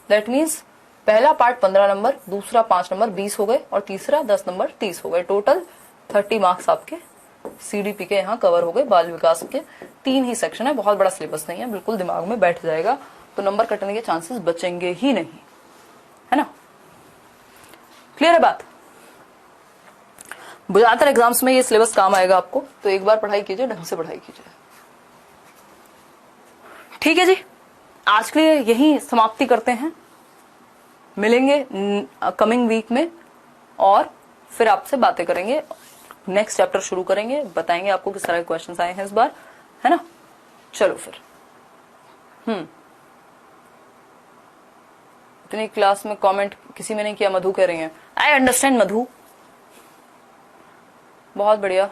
That means पहला पार्ट 15 नंबर, दूसरा 5 नंबर 20 हो गए, और तीसरा 10 नंबर 30 हो गए, टोटल 30 मार्क्स आपके सीडीपी के यहाँ कवर हो गए। बाल विकास के 3 ही सेक्शन है, बहुत बड़ा सिलेबस नहीं है, बिल्कुल दिमाग में बैठ जाएगा, तो नंबर कटने के चांसेस बचेंगे ही नहीं, है ना। क्लियर है बात। ज्यादातर एग्जाम्स में ये सिलेबस काम आएगा आपको, तो एक बार पढ़ाई कीजिए, ढंग से पढ़ाई कीजिए, ठीक है जी। आज के लिए यही समाप्ति करते हैं, मिलेंगे कमिंग वीक में, और फिर आपसे बातें करेंगे, नेक्स्ट चैप्टर शुरू करेंगे, बताएंगे आपको किस तरह के क्वेश्चंस आए हैं इस बार, है ना। चलो फिर, इतनी क्लास में कमेंट किसी में नहीं किया, मधु कह रही है, आई अंडरस्टैंड मधु, बहुत बढ़िया।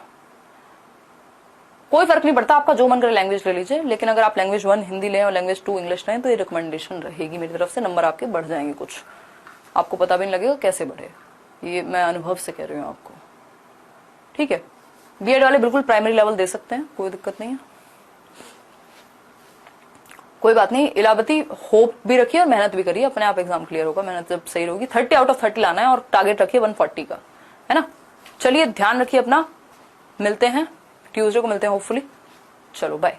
कोई फर्क नहीं पड़ता, आपका जो मन करे लैंग्वेज ले लीजिए, लेकिन अगर आप लैंग्वेज 1 हिंदी लें और लैंग्वेज 2 इंग्लिश लें तो ये रिकमेंडेशन रहेगी मेरी तरफ से, नंबर आपके बढ़ जाएंगे, कुछ आपको पता भी नहीं लगेगा कैसे बढ़े, ये मैं अनुभव से कह रही हूँ आपको, ठीक है। बीएड वाले बिल्कुल प्राइमरी लेवल दे सकते हैं, कोई दिक्कत नहीं है, कोई बात नहीं। इलावती होप भी रखिए और मेहनत भी करिए, अपने आप एग्जाम क्लियर होगा, मेहनत जब सही होगी। 30 आउट ऑफ 30 लाना है और टारगेट रखिए 140 का, है ना। चलिए ध्यान रखिए अपना, मिलते हैं ट्यूसडे को, मिलते हैं होपफुली। चलो बाय।